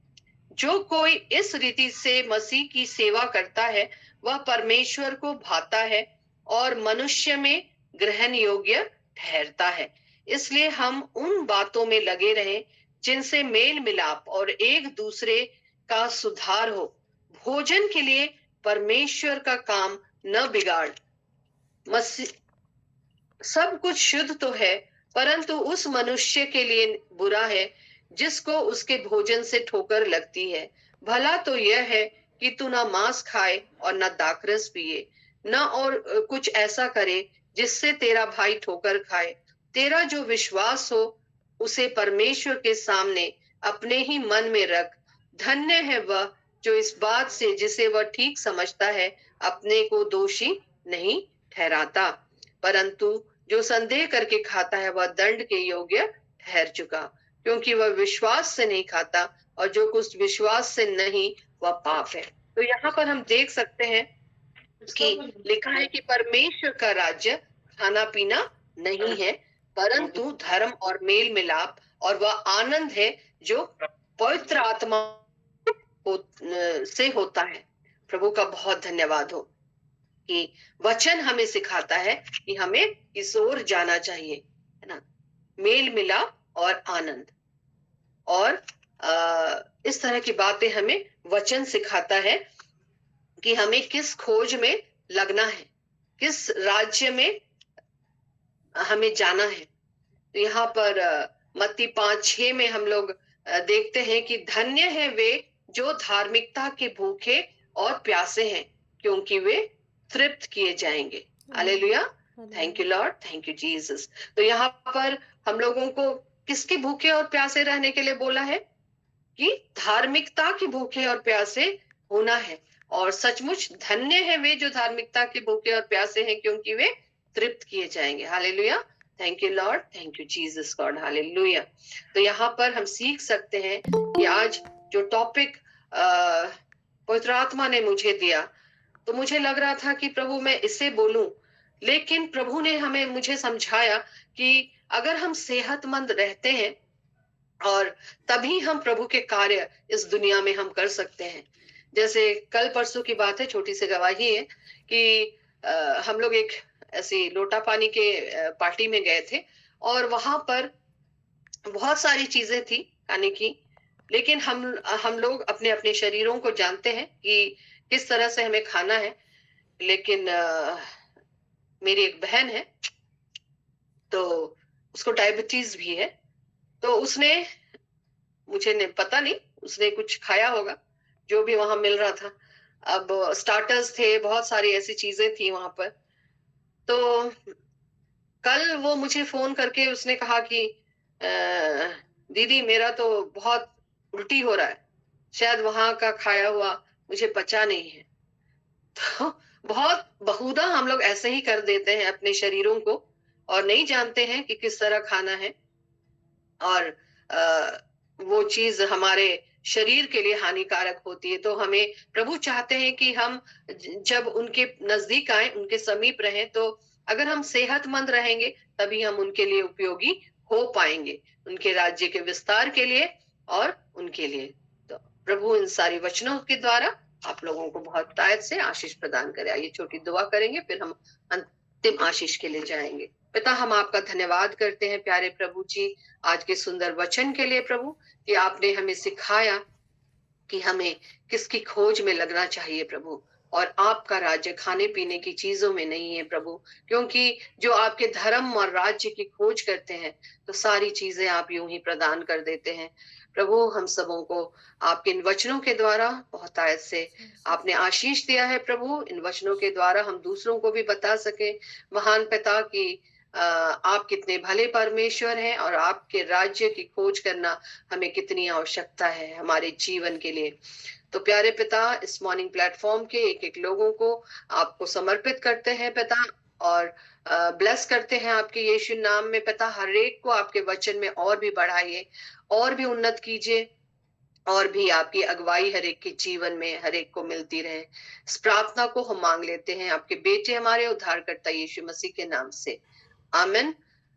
जो कोई इस रीति से मसीह की सेवा करता है वह परमेश्वर को भाता है और मनुष्य में ग्रहण योग्य ठहरता है। इसलिए हम उन बातों में लगे रहें जिनसे मेल मिलाप और एक दूसरे का सुधार हो। भोजन के लिए परमेश्वर का काम न बिगाड़। मसीह सब कुछ शुद्ध तो है परंतु उस मनुष्य के लिए बुरा है जिसको उसके भोजन से ठोकर लगती है। भला तो यह है कि तू न मांस खाए और न दाखरस पिए, न और कुछ ऐसा करे जिससे तेरा भाई ठोकर खाए। तेरा जो विश्वास हो उसे परमेश्वर के सामने अपने ही मन में रख। धन्य है वह जो इस बात से जिसे वह ठीक समझता है अपने को दोषी नहीं ठहराता, परंतु जो संदेह करके खाता है वह दंड के योग्य ठहर चुका, क्योंकि वह विश्वास से नहीं खाता और जो कुछ विश्वास से नहीं वह पाप है। तो यहाँ पर हम देख सकते हैं कि लिखा है कि परमेश्वर का राज्य खाना पीना नहीं है परंतु धर्म और मेल मिलाप और वह आनंद है जो पवित्र आत्मा से होता है। प्रभु का बहुत धन्यवाद हो कि वचन हमें सिखाता है कि हमें इस ओर जाना चाहिए, है ना, मेल मिलाप और आनंद। और इस तरह की बातें हमें वचन सिखाता है कि हमें किस खोज में लगना है, किस राज्य में हमें जाना है। तो यहाँ पर मत्ती 5:6 में हम लोग देखते हैं कि धन्य है वे जो धार्मिकता के भूखे और प्यासे हैं क्योंकि वे तृप्त किए जाएंगे। Hallelujah, thank you lord, thank you Jesus. तो यहाँ पर हम लोगों को किसके भूखे और प्यासे रहने के लिए बोला है कि धार्मिकता के भूखे और प्यासे होना है। और सचमुच धन्य है वे जो धार्मिकता के भूखे और प्यासे हैं क्योंकि वे तृप्त किए जाएंगे। Hallelujah, thank you lord, thank you Jesus God, hallelujah. तो यहाँ पर हम सीख सकते हैं कि आज जो टॉपिक पवित्र आत्मा ने मुझे दिया तो मुझे लग रहा था कि प्रभु मैं इसे बोलूं, लेकिन प्रभु ने मुझे समझाया कि अगर हम सेहतमंद रहते हैं और तभी हम प्रभु के कार्य इस दुनिया में हम कर सकते हैं। जैसे कल परसों की बात है, छोटी सी गवाही है कि हम लोग एक ऐसी लोटा पानी के पार्टी में गए थे और वहां पर बहुत सारी चीजें थी खाने की, लेकिन हम लोग अपने अपने शरीरों को जानते हैं कि किस तरह से हमें खाना है। लेकिन मेरी एक बहन है तो उसको डायबिटीज भी है, तो उसने मुझे पता नहीं उसने कुछ खाया होगा जो भी वहां मिल रहा था। अब स्टार्टर्स थे, बहुत सारी ऐसी चीजें थी वहां पर। तो कल वो मुझे फोन करके उसने कहा कि दीदी मेरा तो बहुत उल्टी हो रहा है, शायद वहां का खाया हुआ मुझे पचा नहीं है। तो बहुत बहुधा हम लोग ऐसे ही कर देते हैं अपने शरीरों को, और नहीं जानते हैं कि किस तरह खाना है, और वो चीज हमारे शरीर के लिए हानिकारक होती है। तो हमें प्रभु चाहते हैं कि हम जब उनके नजदीक आए, उनके समीप रहें, तो अगर हम सेहतमंद रहेंगे तभी हम उनके लिए उपयोगी हो पाएंगे, उनके राज्य के विस्तार के लिए और उनके लिए। तो प्रभु इन सारी वचनों के द्वारा आप लोगों को बहुत तायत से आशीष प्रदान करे। आइए छोटी दुआ करेंगे, फिर हम अंतिम आशीष के लिए जाएंगे। पिता, हम आपका धन्यवाद करते हैं प्यारे प्रभु जी, आज के सुंदर वचन के लिए प्रभु, कि आपने हमें सिखाया कि हमें किसकी खोज में लगना चाहिए प्रभु, और आपका राज्य खाने पीने की चीजों में नहीं है प्रभु, क्योंकि जो आपके धर्म और राज्य की खोज करते हैं तो सारी चीजें आप यूं ही प्रदान कर देते हैं प्रभु। हम सबों को आपके इन वचनों के द्वारा बहुत आयत से आपने आशीष दिया है प्रभु। इन वचनों के द्वारा हम दूसरों को भी बता सके महान पिता की आप कितने भले परमेश्वर हैं, और आपके राज्य की खोज करना हमें कितनी आवश्यकता है हमारे जीवन के लिए। तो प्यारे पिता, इस मॉर्निंग प्लेटफॉर्म के एक एक लोगों को आपको समर्पित करते हैं पिता, और ब्लेस करते हैं आपके यीशु नाम में पिता। हर एक को आपके वचन में और भी बढ़ाइए, और भी उन्नत कीजिए, और भी आपकी अगुवाई हर एक के जीवन में हर एक को मिलती रहे। इस प्रार्थना को हम मांग लेते हैं आपके बेटे हमारे उद्धारकर्ता यीशु मसीह के नाम से, आमीन।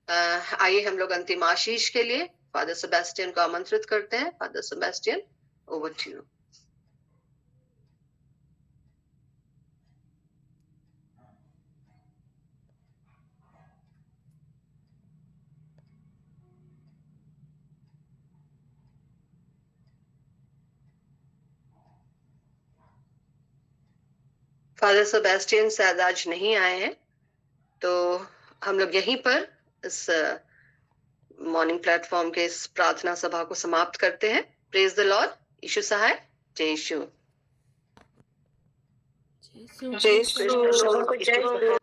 आइए हम लोग अंतिम आशीष के लिए फादर सेबेस्टियन को आमंत्रित करते हैं। Father Sebastian, over to you. Father Sebastian शायद आज नहीं आए हैं, तो हम लोग यहीं पर इस मॉर्निंग प्लेटफॉर्म के इस प्रार्थना सभा को समाप्त करते हैं। Praise the lord. यीशु सहाय। जय यीशु। जय यीशु।